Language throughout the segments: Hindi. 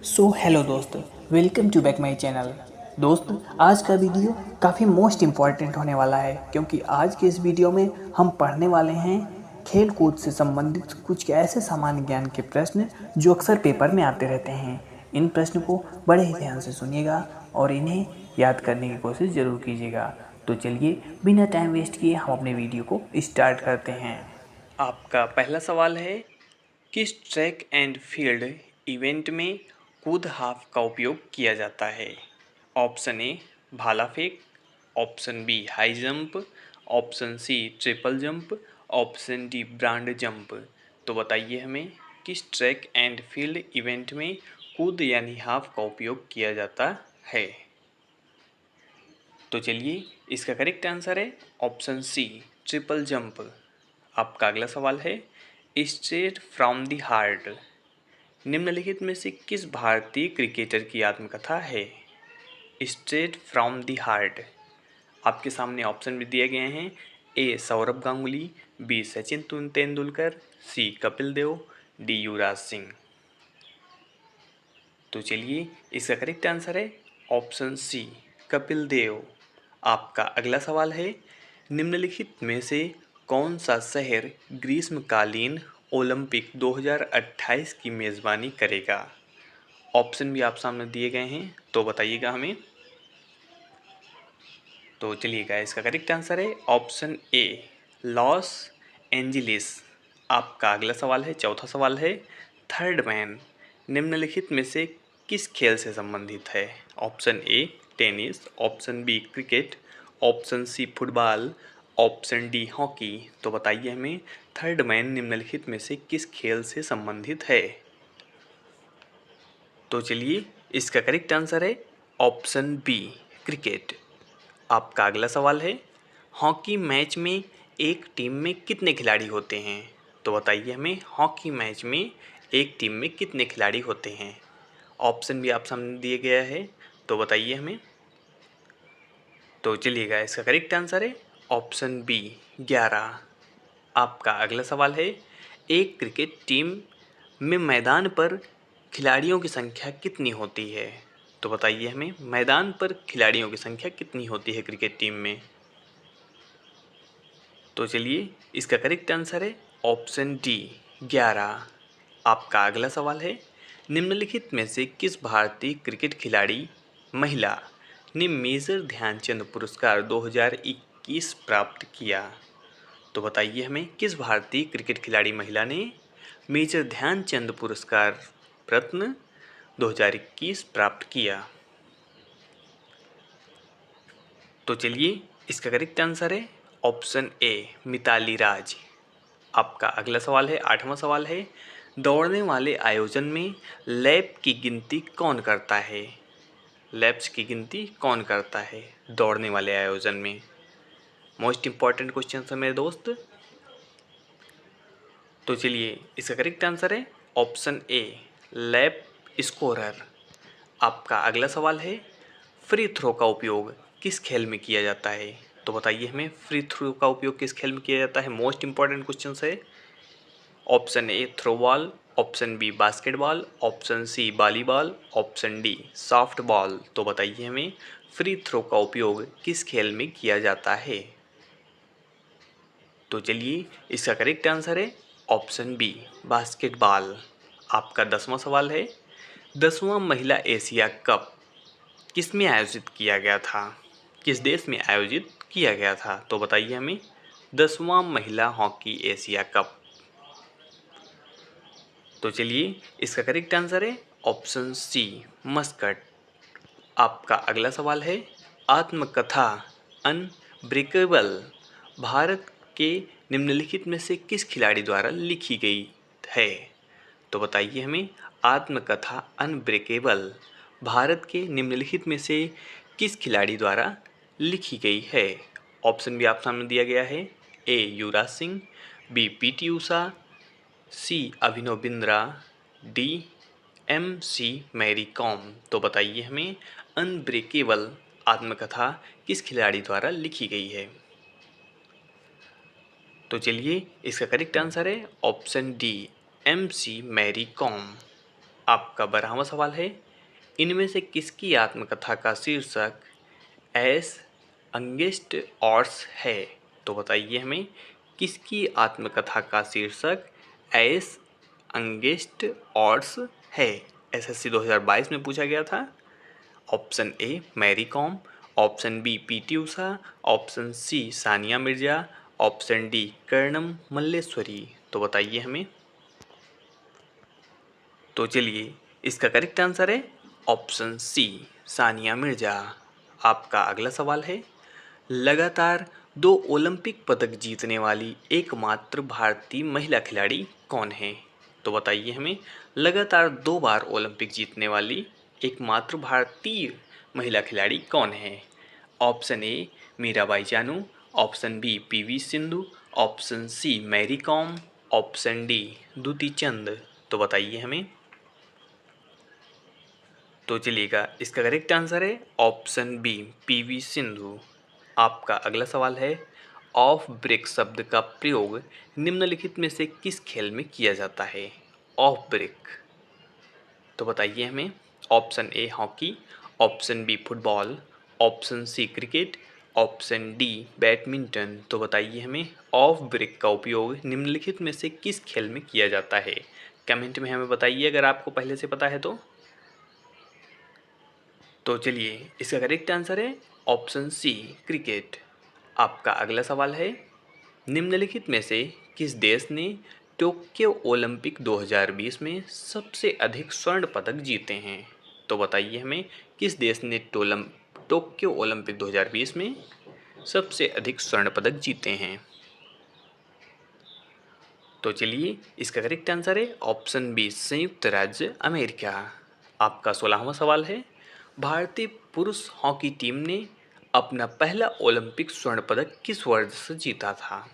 हेलो दोस्त, welcome to back my channel. दोस्त, आज का वीडियो काफ़ी मोस्ट इम्पॉर्टेंट होने वाला है क्योंकि आज के इस वीडियो में हम पढ़ने वाले हैं खेल कूद से संबंधित कुछ ऐसे सामान्य ज्ञान के प्रश्न जो अक्सर पेपर में आते रहते हैं। इन प्रश्न को बड़े ही ध्यान से सुनिएगा और इन्हें याद करने की कोशिश ज़रूर कीजिएगा। तो चलिए बिना टाइम वेस्ट किए हम अपने वीडियो को स्टार्ट करते हैं। आपका पहला सवाल है, किस ट्रैक एंड फील्ड इवेंट में कूद हाफ का उपयोग किया जाता है? ऑप्शन ए भाला फेंक, option B high jump, option C triple jump, option D brand jump. तो बताइए हमें किस ट्रैक एंड फील्ड इवेंट में कूद यानी हाफ का उपयोग किया जाता है। तो चलिए इसका करेक्ट आंसर है ऑप्शन सी ट्रिपल जंप। आपका अगला सवाल है, स्ट्रेट फ्रॉम द हार्ट निम्नलिखित में से किस भारतीय क्रिकेटर की आत्मकथा है? Straight from the heart. आपके सामने ऑप्शन भी दिए गए हैं, ए सौरभ गांगुली, बी सचिन तेंदुलकर, सी कपिल देव, डी युवराज सिंह। तो चलिए इसका करेक्ट आंसर है ऑप्शन सी कपिल देव। आपका अगला सवाल है, निम्नलिखित में से कौन सा शहर ग्रीष्मकालीन ओलंपिक 2028 की मेज़बानी करेगा? ऑप्शन भी आप सामने दिए गए हैं, तो बताइएगा हमें। तो चलिएगा इसका करेक्ट आंसर है ऑप्शन ए लॉस एंजिलिस। आपका अगला सवाल है, चौथा सवाल है, थर्ड मैन निम्नलिखित में से किस खेल से संबंधित है? Option A tennis, option B cricket, option C football, option D hockey. तो बताइए हमें थर्ड मैन निम्नलिखित में से किस खेल से संबंधित है। तो चलिए इसका करेक्ट आंसर है ऑप्शन बी क्रिकेट। आपका अगला सवाल है, हॉकी मैच में एक टीम में कितने खिलाड़ी होते हैं? तो बताइए हमें हॉकी मैच में एक टीम में कितने खिलाड़ी होते हैं। ऑप्शन भी आप सामने दिए गया है, तो बताइए हमें। तो चलिएगा इसका करेक्ट आंसर है ऑप्शन बी 11। आपका अगला सवाल है, एक क्रिकेट टीम में मैदान पर खिलाड़ियों की संख्या कितनी होती है? तो बताइए हमें मैदान पर खिलाड़ियों की संख्या कितनी होती है क्रिकेट टीम में। तो चलिए इसका करेक्ट आंसर है ऑप्शन डी 11। आपका अगला सवाल है, निम्नलिखित में से किस भारतीय क्रिकेट खिलाड़ी महिला ने मेजर ध्यानचंद पुरस्कार 2021 प्राप्त किया? तो बताइए हमें किस भारतीय क्रिकेट खिलाड़ी महिला ने मेजर ध्यानचंद पुरस्कार रत्न 2021 प्राप्त किया? तो चलिए इसका करेक्ट आंसर है ऑप्शन ए मिताली राज। आपका अगला सवाल है, आठवां सवाल है, दौड़ने वाले आयोजन में लैप की गिनती कौन करता है? लैप्स की गिनती कौन करता है दौड़ने वाले आयोजन में? मोस्ट इंपॉर्टेंट क्वेश्चन है मेरे दोस्त। तो चलिए इसका करेक्ट आंसर है ऑप्शन ए लैप स्कोरर। आपका अगला सवाल है, फ्री थ्रो का उपयोग किस खेल में किया जाता है? तो बताइए हमें फ्री थ्रो का उपयोग किस खेल में किया जाता है। मोस्ट इंपॉर्टेंट क्वेश्चन है। Option A throwball, option B basketball, option C volleyball, option D soft ball. तो बताइए हमें फ्री थ्रो का उपयोग किस खेल में किया जाता है। तो चलिए इसका करेक्ट आंसर है ऑप्शन बी बास्केटबॉल। आपका 10वां सवाल है, 10वां महिला एशिया कप किस में आयोजित किया गया था? किस देश में आयोजित किया गया था? तो बताइए हमें 10वां महिला हॉकी एशिया कप। तो चलिए इसका करेक्ट आंसर है ऑप्शन सी मस्कट। आपका अगला सवाल है, आत्मकथा अनब्रेकेबल भारत के निम्नलिखित में से किस खिलाड़ी द्वारा लिखी गई है? तो बताइए हमें आत्मकथा अनब्रेकेबल भारत के निम्नलिखित में से किस खिलाड़ी द्वारा लिखी गई है? ऑप्शन भी आप सामने दिया गया है, A Yuvraj Singh, B PT Usha, C Abhinav Bindra, D M C Mary Kom. तो बताइए हमें अनब्रेकेबल आत्मकथा किस खिलाड़ी द्वारा लिखी गई है। तो चलिए इसका करेक्ट आंसर है option D M C Mary Kom. आपका 12वां सवाल है, इनमें से किसकी आत्मकथा का शीर्षक एस अंगेस्ट ऑर्स है? तो बताइए हमें, किसकी आत्मकथा का शीर्षक एस अंगेस्ट ऑर्स है? एसएससी 2022 में पूछा गया था। Option A Mary Kom, option B PT Usha, option C Sania Mirza, option D Karnam Malleswari. तो बताइए हमें। तो चलिए, इसका करेक्ट आंसर है ऑप्शन सी सानिया मिर्जा। आपका अगला सवाल है, लगातार 2 ओलंपिक पदक जीतने वाली एकमात्र भारतीय महिला खिलाड़ी कौन है? तो बताइए हमें, लगातार 2 बार ओलंपिक जीतने वाली एकमात्र भारतीय महिला खिलाड़ी कौन है? Option A Mirabai Chanu, option B PV Sindhu, option C Mary Kom, option D Dutee Chand. तो बताइए हमें। तो चलिएगा, इसका करेक्ट आंसर है ऑप्शन बी पीवी सिंधु। आपका अगला सवाल है, ऑफ ब्रेक शब्द का प्रयोग निम्नलिखित में से किस खेल में किया जाता है? Off break. तो बताइए हमें। Option A hockey, option B football, option C cricket, option D badminton. तो बताइए हमें, ऑफ ब्रेक का उपयोग निम्नलिखित में से किस खेल में किया जाता है? कमेंट में हमें बताइए अगर आपको पहले से पता है तो। तो चलिए, इसका करेक्ट आंसर है ऑप्शन सी क्रिकेट। आपका अगला सवाल है, निम्नलिखित में से किस देश ने टोक्यो ओलंपिक 2020 में सबसे अधिक स्वर्ण पदक जीते हैं? तो बताइए हमें, किस देश ने टोक्यो ओलंपिक 2020 में सबसे अधिक स्वर्ण पदक जीते हैं? तो चलिए, इसका करेक्ट आंसर है ऑप्शन बी संयुक्त राज्य अमेरिका। आपका 16वां सवाल है, भारतीय पुरुष हॉकी टीम ने अपना पहला ओलंपिक स्वर्ण पदक किस वर्ष से जीता था?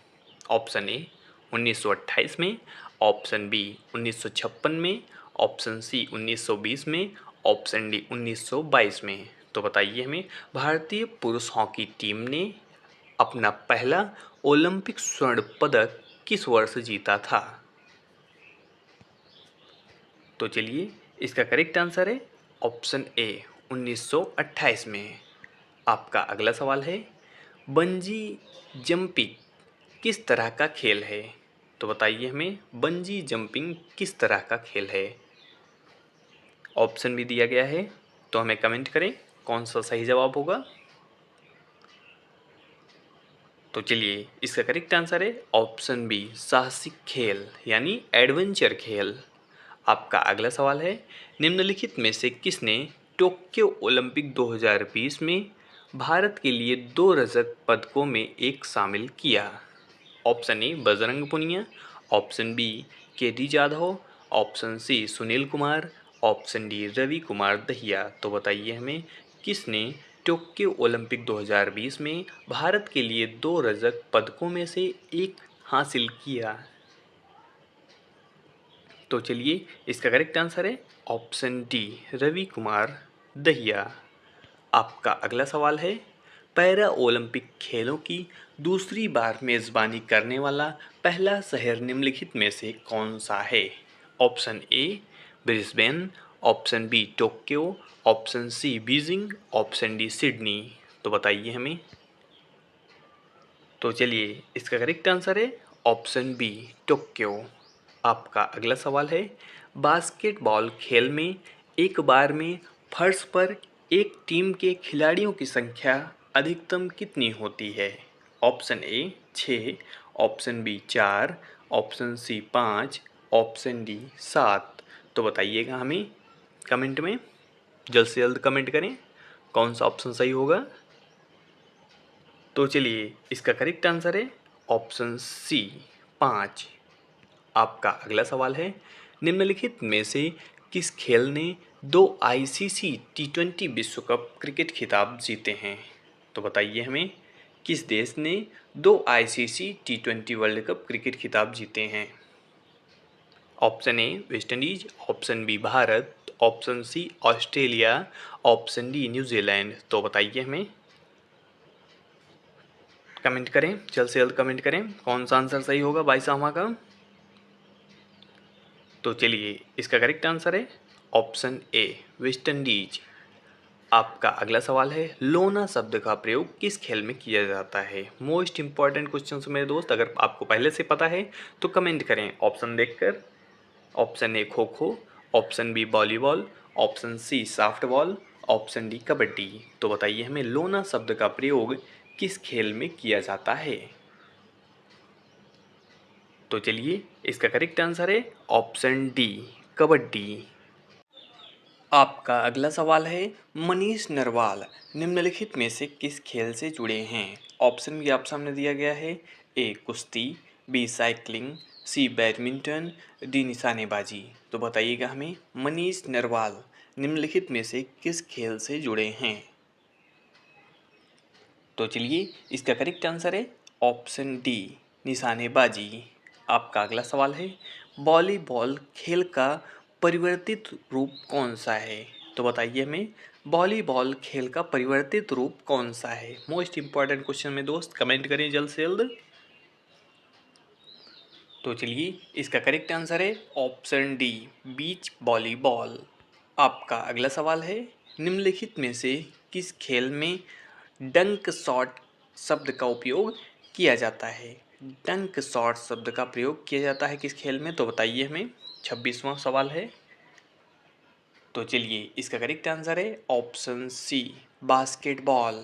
ऑप्शन ए 1928 में, ऑप्शन बी 1956 में, ऑप्शन सी 1920 में, ऑप्शन डी 1922 में। तो बताइए हमें, भारतीय पुरुष हॉकी टीम ने अपना पहला ओलंपिक स्वर्ण पदक किस वर्ष जीता था? तो चलिए, इसका करेक्ट आंसर है ऑप्शन ए 1928 में। आपका अगला सवाल है, बंजी जंपिंग किस तरह का खेल है? तो बताइए हमें, बंजी जंपिंग किस तरह का खेल है? ऑप्शन भी दिया गया है, तो हमें कमेंट करें कौन सा सही जवाब होगा। तो चलिए, इसका करेक्ट आंसर है ऑप्शन बी साहसिक खेल यानी एडवेंचर खेल। आपका अगला सवाल है, निम्नलिखित में से किसने टोक्यो ओलंपिक 2020 में भारत के लिए 2 रजत पदकों में एक शामिल किया? Option A Bajrang Punia, option B K D Jadhav, option C Sunil Kumar, option D Ravi Kumar Dahiya. तो बताइए हमें, किसने टोक्यो ओलंपिक 2020 में भारत के लिए 2 रजत पदकों में से एक हासिल किया? तो चलिए, इसका करेक्ट आंसर है ऑप्शन डी रवि कुमार दहिया। आपका अगला सवाल है, पैरा ओलंपिक खेलों की दूसरी बार मेज़बानी करने वाला पहला शहर निम्नलिखित में से कौन सा है? Option A Brisbane, option B Tokyo, option C Beijing, option D Sydney. तो बताइए हमें। तो चलिए, इसका करेक्ट आंसर है ऑप्शन बी टोक्यो। आपका अगला सवाल है, बास्केटबॉल खेल में एक बार में फर्श पर एक टीम के खिलाड़ियों की संख्या अधिकतम कितनी होती है? Option A 6, option B 4, option C 5, option D 7। तो बताइएगा हमें कमेंट में, जल्द से जल्द कमेंट करें कौन सा ऑप्शन सही होगा। तो चलिए, इसका करेक्ट आंसर है ऑप्शन सी 5। आपका अगला सवाल है, निम्नलिखित में से किस खेल ने 2 आईसीसी टी20 विश्व कप क्रिकेट खिताब जीते हैं? तो बताइए हमें, किस देश ने 2 आईसीसी टी20 वर्ल्ड कप क्रिकेट खिताब जीते हैं? Option A West Indies, option B Bharat, option C Australia, option D New Zealand. तो बताइए हमें। कमेंट करें, जल्द से जल्द कमेंट करें कौन सा आंसर सही होगा 22वां का। तो चलिए, इसका करेक्ट आंसर है ऑप्शन ए वेस्ट इंडीज। आपका अगला सवाल है, लोना शब्द का प्रयोग किस खेल में किया जाता है? मोस्ट इंपॉर्टेंट क्वेश्चन मेरे दोस्त, अगर आपको पहले से पता है तो कमेंट करें ऑप्शन देखकर। Option A kho kho, option B volleyball, option C softball, option D kabaddi. तो बताइए हमें लोना शब्द का प्रयोग किस खेल में किया जाता है? तो चलिए इसका करेक्ट आंसर है ऑप्शन डी कबड्डी। आपका अगला सवाल है, मनीष नरवाल निम्नलिखित में से किस खेल से जुड़े हैं? ऑप्शन भी आप सामने दिया गया है। ए कुश्ती, बी साइकिलिंग, सी बैडमिंटन, डी निशानेबाजी। तो बताइएगा हमें मनीष नरवाल निम्नलिखित में से किस खेल से जुड़े हैं? तो चलिए इसका करेक्ट आंसर है ऑप्शन डी निशानेबाजी। आपका अगला सवाल है, वॉलीबॉल खेल का परिवर्तित रूप कौन सा है? तो बताइए हमें वॉलीबॉल खेल का परिवर्तित रूप कौन सा है? मोस्ट इंपॉर्टेंट क्वेश्चन में दोस्त, कमेंट करें जल्द से जल्द। तो चलिए इसका करेक्ट आंसर है ऑप्शन डी बीच वॉलीबॉल। आपका अगला सवाल है, निम्नलिखित में से किस खेल में डंक शॉट शब्द का उपयोग किया जाता है? डंक शॉट शब्द का प्रयोग किया जाता है किस खेल में? तो बताइए हमें। 26वां सवाल है। तो चलिए इसका करेक्ट आंसर है ऑप्शन सी बास्केटबॉल।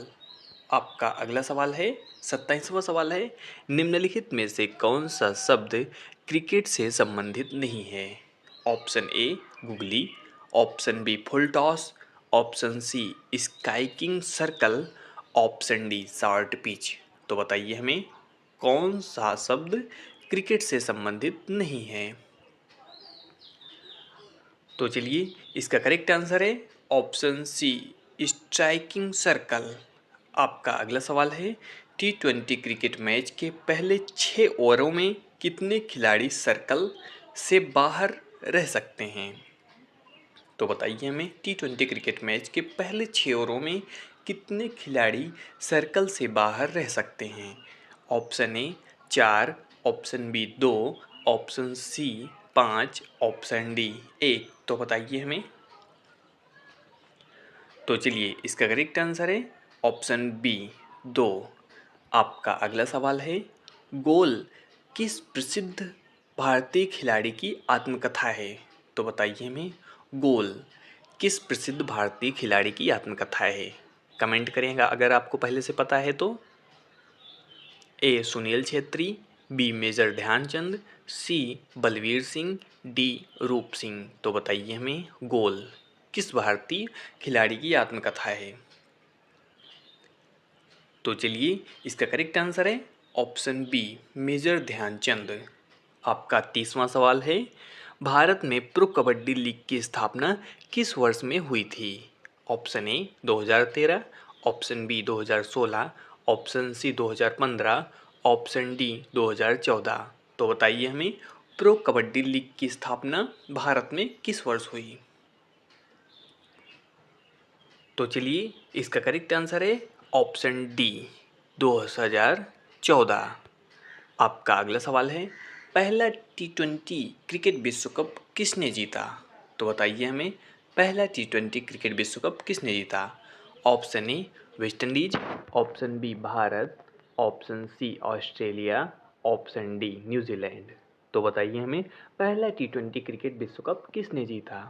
आपका अगला सवाल है, 27वां सवाल है, निम्नलिखित में से कौन सा शब्द क्रिकेट से संबंधित नहीं है? Option A googly, option B full toss, option C skying circle, option D short pitch. तो बताइए हमें कौन सा शब्द क्रिकेट से संबंधित नहीं है? तो चलिए इसका करेक्ट आंसर है ऑप्शन सी स्ट्राइकिंग सर्कल। आपका अगला सवाल है, T20 क्रिकेट मैच के पहले 6 ओवरों में कितने खिलाड़ी सर्कल से बाहर रह सकते हैं? तो बताइए हमें T20 क्रिकेट मैच के पहले 6 ओवरों में कितने खिलाड़ी सर्कल से बाहर रह सकते हैं? Option A 4, option B 2, option C 5, option D 1। तो बताइए हमें। तो चलिए इसका करेक्ट आंसर है ऑप्शन बी 2। आपका अगला सवाल है, गोल किस प्रसिद्ध भारतीय खिलाड़ी की आत्मकथा है? तो बताइए हमें गोल किस प्रसिद्ध भारतीय खिलाड़ी की आत्मकथा है? कमेंट करेंगे अगर आपको पहले से पता है तो। ए सुनील छेत्री, बी मेजर ध्यानचंद, सी बलवीर सिंह, डी रूप सिंह। तो बताइए हमें गोल किस भारतीय खिलाड़ी की आत्मकथा है? तो चलिए इसका करेक्ट आंसर है ऑप्शन बी मेजर ध्यानचंद। आपका 30वां सवाल है, भारत में प्रो कबड्डी लीग की स्थापना किस वर्ष में हुई थी? Option A 2013, option B 2016, option C 2015, option D 2014। तो बताइए हमें प्रो कबड्डी लीग की स्थापना भारत में किस वर्ष हुई? तो चलिए इसका करेक्ट आंसर है ऑप्शन डी 2014। आपका अगला सवाल है, पहला T20 क्रिकेट विश्व कप किसने जीता? तो बताइए हमें पहला T20 क्रिकेट विश्व कप किसने जीता? Option A West Indies, option B Bharat, option C Australia, option D New Zealand. तो बताइए हमें पहला T20 क्रिकेट विश्व कप किसने जीता?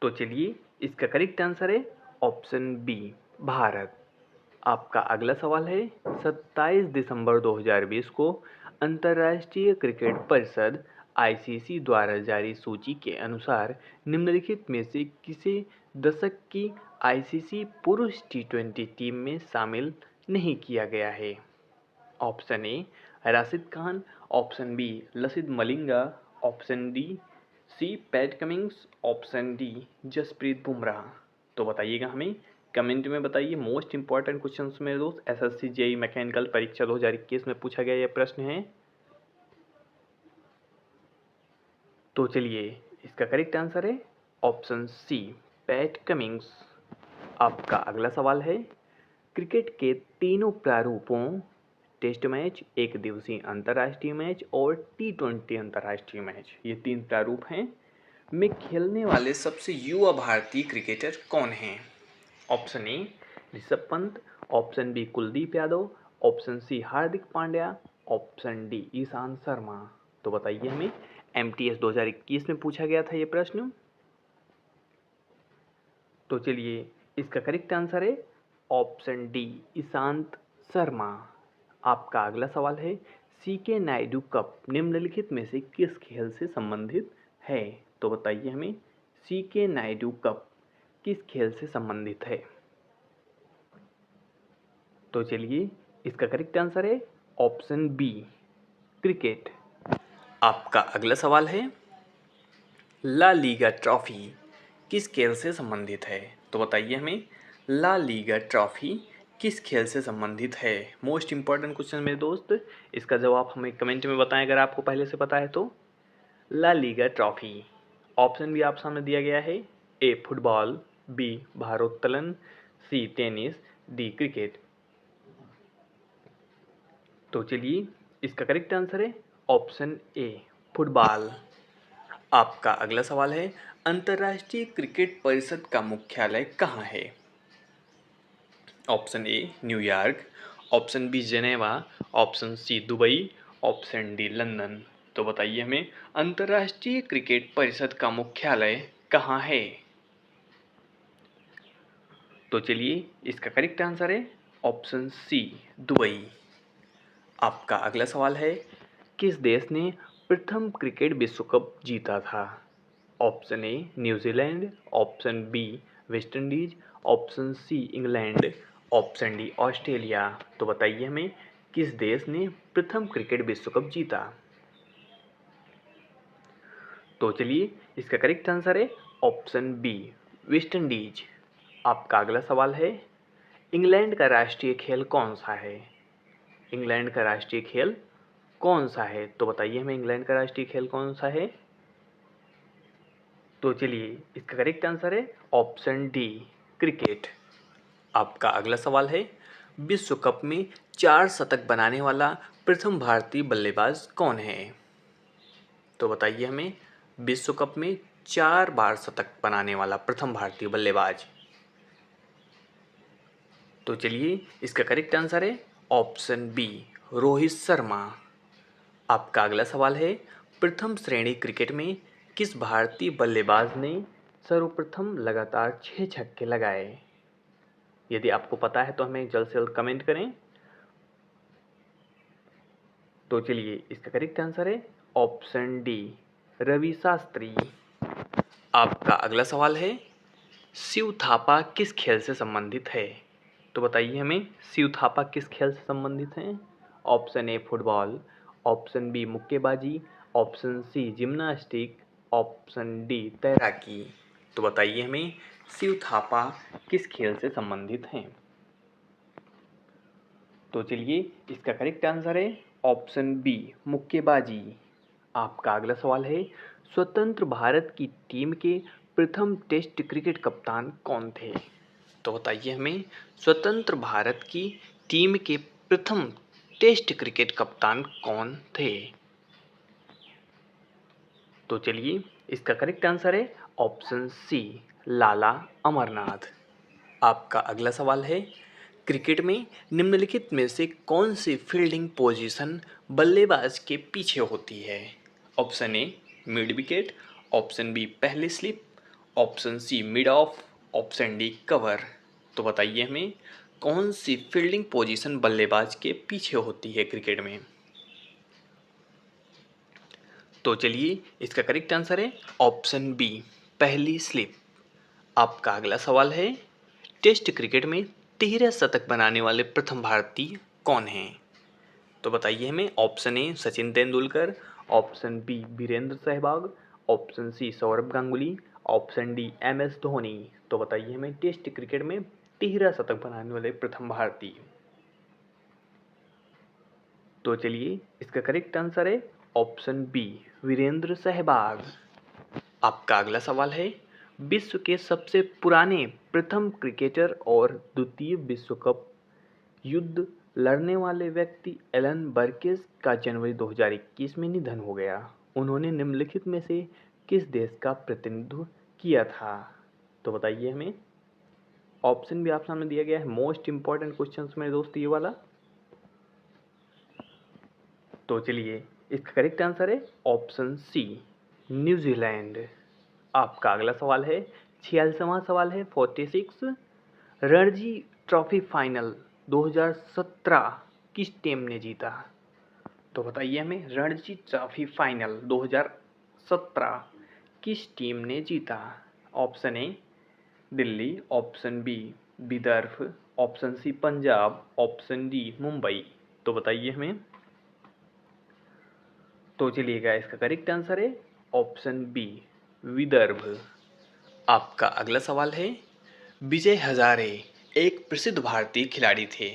तो चलिए इसका करेक्ट आंसर है ऑप्शन बी भारत। आपका अगला सवाल है, 27 दिसंबर 2020 को अंतर्राष्ट्रीय क्रिकेट परिषद आईसीसी द्वारा जारी सूची के अनुसार निम्नलिखित में से किसे दशक की आईसीसी पुरुष T20 टीम में शामिल नहीं किया गया है? Option A Rashid Khan, option B Lasith Malinga, option D C Pat Cummins, option D Jasprit Bumrah. तो बताइएगा हमें, कमेंट में बताइए। मोस्ट इंपॉर्टेंट क्वेश्चन मेरे दोस्त, एसएससी जेई मैकेनिकल परीक्षा 2021 में पूछा गया यह प्रश्न है। तो चलिए इसका करेक्ट आंसर है ऑप्शन सी पैट कमिंग्स। आपका अगला सवाल है, क्रिकेट के तीनों प्रारूपों टेस्ट मैच, एक दिवसीय अंतर्राष्ट्रीय मैच और T20 अंतर्राष्ट्रीय मैच, ये 3 प्रारूप हैं, में खेलने वाले सबसे युवा भारतीय क्रिकेटर कौन हैं? Option A Rishabh Pant, option B Kuldeep Yadav, option C Hardik Pandya, option D Ishant Sharma. तो बताइए हमें, MTS 2021 में पूछा गया था ये प्रश्न। तो चलिए, इसका करेक्ट आंसर है ऑप्शन डी ईशांत शर्मा। आपका अगला सवाल है, CK नायडू कप निम्नलिखित में से किस खेल से संबंधित है? तो बताइए हमें, CK नायडू कप किस खेल से संबंधित है? तो चलिए, इसका करेक्ट आंसर है ऑप्शन बी क्रिकेट। आपका अगला सवाल है, ला लीगा ट्रॉफी किस खेल से संबंधित है? तो बताइए हमें, ला लीगा ट्रॉफी किस खेल से संबंधित है? मोस्ट इंपॉर्टेंट क्वेश्चन मेरे दोस्त, इसका जवाब हमें कमेंट में बताएं अगर आपको पहले से पता है तो। ला लीगा ट्रॉफी, ऑप्शन भी आप सामने दिया गया है, ए फुटबॉल, बी भारोत्तोलन, सी टेनिस, डी क्रिकेट। तो चलिए, इसका करेक्ट आंसर है ऑप्शन ए फुटबॉल। आपका अगला सवाल है, अंतर्राष्ट्रीय क्रिकेट परिषद का मुख्यालय कहाँ है? Option A New York, option B Geneva, option C Dubai, option D London. तो बताइए हमें, अंतर्राष्ट्रीय क्रिकेट परिषद का मुख्यालय कहाँ है? तो चलिए, इसका करेक्ट आंसर है ऑप्शन सी दुबई। आपका अगला सवाल है, किस देश ने प्रथम क्रिकेट विश्व कप जीता था? Option A New Zealand, option B West Indies, option C England, option D Australia. तो बताइए हमें, किस देश ने प्रथम क्रिकेट विश्व कप जीता? तो चलिए, इसका करेक्ट आंसर है ऑप्शन बी वेस्ट इंडीज। आपका अगला सवाल है, इंग्लैंड का राष्ट्रीय खेल कौन सा है? इंग्लैंड का राष्ट्रीय खेल कौन सा है? तो बताइए हमें, इंग्लैंड का राष्ट्रीय खेल कौन सा है? तो चलिए, इसका करेक्ट आंसर है ऑप्शन डी क्रिकेट। आपका अगला सवाल है, विश्व कप में 4 शतक बनाने वाला प्रथम भारतीय बल्लेबाज कौन है? तो बताइए हमें, विश्व कप में 4 बार शतक बनाने वाला प्रथम भारतीय बल्लेबाज। तो चलिए, इसका करेक्ट आंसर है ऑप्शन बी रोहित शर्मा। आपका अगला सवाल है, प्रथम श्रेणी क्रिकेट में किस भारतीय बल्लेबाज ने सर्वप्रथम लगातार 6 छक्के लगाए? यदि आपको पता है तो हमें जल्द से जल्द कमेंट करें। तो चलिए, इसका करेक्ट आंसर है ऑप्शन डी रवि शास्त्री। आपका अगला सवाल है, शिव थापा किस खेल से संबंधित है? तो बताइए हमें, शिव थापा किस खेल से संबंधित हैं? Option A football, option B मुक्केबाजी, option C gymnastic, option D तैराकी। तो बताइए हमें, शिव थापा किस खेल से संबंधित हैं? तो चलिए, इसका करेक्ट आंसर है ऑप्शन बी मुक्केबाजी। आपका अगला सवाल है, स्वतंत्र भारत की टीम के प्रथम टेस्ट क्रिकेट कप्तान कौन थे? तो बताइए हमें, स्वतंत्र भारत की टीम के प्रथम टेस्ट क्रिकेट कप्तान कौन थे? तो चलिए, इसका करेक्ट आंसर है ऑप्शन सी लाला अमरनाथ। आपका अगला सवाल है, क्रिकेट में निम्नलिखित में से कौन सी फील्डिंग पोजीशन बल्लेबाज के पीछे होती है? Option A mid wicket, option B पहले slip, option C mid off, option D cover. तो बताइए हमें, कौन सी फील्डिंग पोजीशन बल्लेबाज के पीछे होती है क्रिकेट में? तो चलिए, इसका करेक्ट आंसर है ऑप्शन बी पहली स्लिप। आपका अगला सवाल है, टेस्ट क्रिकेट में 13 शतक बनाने वाले प्रथम भारतीय कौन हैं? तो बताइए हमें, option A Sachin Tendulkar, option B Virender Sehwag, option C Sourav Ganguly, option D MS Dhoni. तो बताइए हमें, टेस्ट क्रिकेट में 13 शतक बनाने वाले प्रथम भारतीय। तो चलिए, इसका करेक्ट आंसर है ऑप्शन बी वीरेंद्र सहवाग। आपका अगला सवाल है, विश्व के सबसे पुराने प्रथम क्रिकेटर और द्वितीय विश्व कप युद्ध लड़ने वाले व्यक्ति एलन बर्केस का जनवरी 2021 में निधन हो गया। उन्होंने निम्नलिखित में से किस देश का प्रतिनिधित्व किया था? तो बताइए हमें। ऑप्शन भी आप सामने दिया गया है, मोस्ट इंपॉर्टेंट क्वेश्चन मेरे दोस्त ये वाला। तो चलिए, इसका करेक्ट आंसर है ऑप्शन सी, न्यूजीलैंड। आपका अगला सवाल है, 46वां सवाल है, 46। रणजी ट्रॉफी फाइनल 2017 किस टीम ने जीता? तो बताइए हमें, रणजी ट्रॉफी फाइनल 2017 किस टीम ने जीता? Option A Delhi, option B Vidarbha, option C Punjab, option D Mumbai. तो बताइए हमें। तो चलिएगा, इसका करेक्ट आंसर है ऑप्शन बी विदर्भ। आपका अगला सवाल है, विजय हजारे एक प्रसिद्ध भारतीय खिलाड़ी थे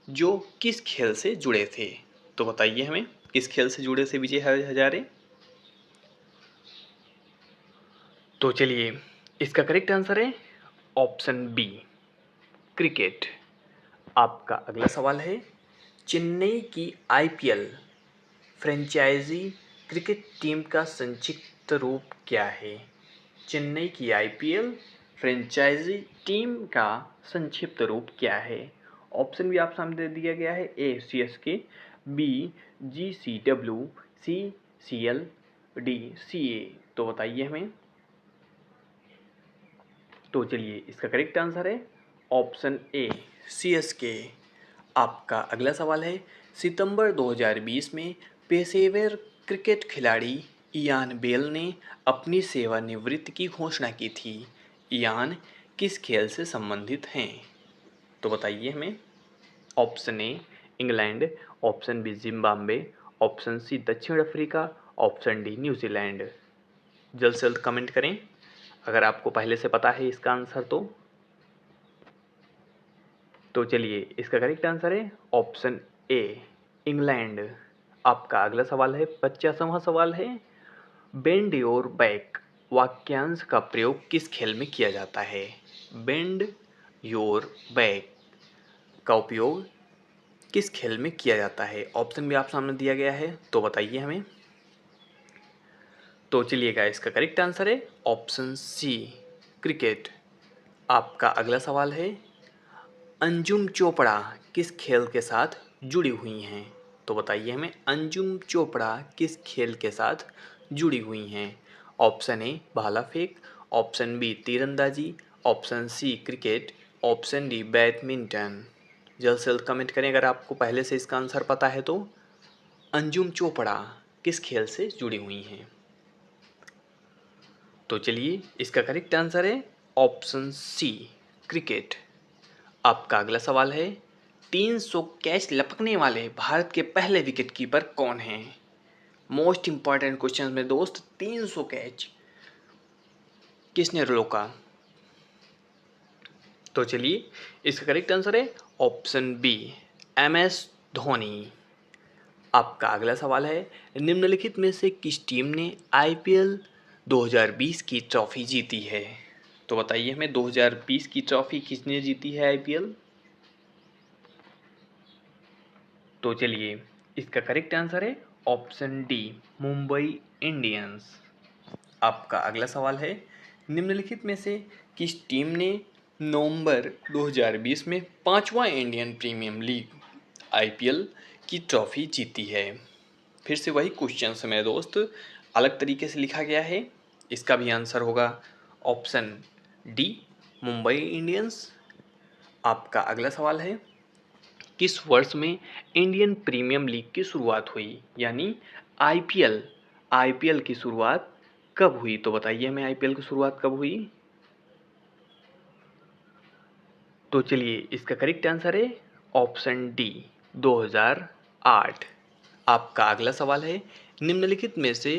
जो किस खेल से जुड़े थे? तो बताइए हमें, किस खेल से जुड़े थे विजय हजारे? तो चलिए, इसका करेक्ट आंसर है ऑप्शन बी क्रिकेट। आपका अगला सवाल है, चेन्नई की आईपीएल फ्रेंचाइजी क्रिकेट टीम का संक्षिप्त रूप क्या है? चेन्नई की आईपीएल फ्रेंचाइजी टीम का संक्षिप्त रूप क्या है? ऑप्शन भी आप सामने दिया गया है, ए सीएसके, बी जीसीडब्ल्यू, सी सीएल, डी सीए। तो बताइए हमें। तो चलिए, इसका करेक्ट आंसर है ऑप्शन ए सीएसके। आपका अगला सवाल है, सितंबर 2020 में पेशेवर क्रिकेट खिलाड़ी इयान बेल ने अपनी सेवानिवृत्ति की घोषणा की थी। इयान किस खेल से संबंधित हैं? तो बताइए हमें। Option A England, option B Zimbabwe, option C दक्षिण अफ्रीका, ऑप्शन डी न्यूजीलैंड। जल्द से जल्द कमेंट करें अगर आपको पहले से पता है इसका आंसर तो चलिए, इसका करेक्ट आंसर है ऑप्शन ए इंग्लैंड। आपका अगला सवाल है, 50वां सवाल है, बेंड योर बैक वाक्यांश का प्रयोग किस खेल में किया जाता है? बेंड योर बैक का उपयोग किस खेल में किया जाता है? ऑप्शन भी आप सामने दिया गया है, तो बताइए हमें। तो चलिएगा, इसका करेक्ट आंसर है ऑप्शन सी क्रिकेट। आपका अगला सवाल है, अंजुम चोपड़ा किस खेल के साथ जुड़ी हुई हैं? तो बताइए हमें, अंजुम चोपड़ा किस खेल के साथ जुड़ी हुई हैं? ऑप्शन ए भाला फेंक, ऑप्शन बी तीरंदाजी, option C cricket, option D badminton. जल्द से जल्द कमेंट करें अगर आपको पहले से इसका आंसर पता है तो। अंजुम चोपड़ा किस खेल से जुड़ी हुई हैं? तो चलिए, इसका करेक्ट आंसर है ऑप्शन सी क्रिकेट। आपका अगला सवाल है, 300 कैच लपकने वाले भारत के पहले विकेट कीपर कौन हैं? मोस्ट इंपॉर्टेंट क्वेश्चन में दोस्त, 300 कैच किसने रोका? तो चलिए, इसका करेक्ट आंसर है ऑप्शन बी एमएस धोनी। आपका अगला सवाल है, निम्नलिखित में से किस टीम ने आईपीएल 2020 की ट्रॉफी जीती है? तो बताइए हमें, 2020 की ट्रॉफी किसने जीती है आईपीएल? तो चलिए, इसका करेक्ट आंसर है ऑप्शन डी मुंबई इंडियंस। आपका अगला सवाल है, निम्नलिखित में से किस टीम ने नवंबर 2020 में 5वां इंडियन प्रीमियम लीग आईपीएल की ट्रॉफी जीती है? फिर से वही क्वेश्चन है मेरे दोस्त, अलग तरीके से लिखा गया है। इसका भी आंसर होगा ऑप्शन डी मुंबई इंडियंस। आपका अगला सवाल है, किस वर्ष में इंडियन प्रीमियम लीग की शुरुआत हुई? यानी आईपीएल की शुरुआत कब हुई? तो बताइए हमें, आईपीएल की शुरुआत कब हुई? तो चलिए, इसका करेक्ट आंसर है ऑप्शन डी 2008। आपका अगला सवाल है, निम्नलिखित में से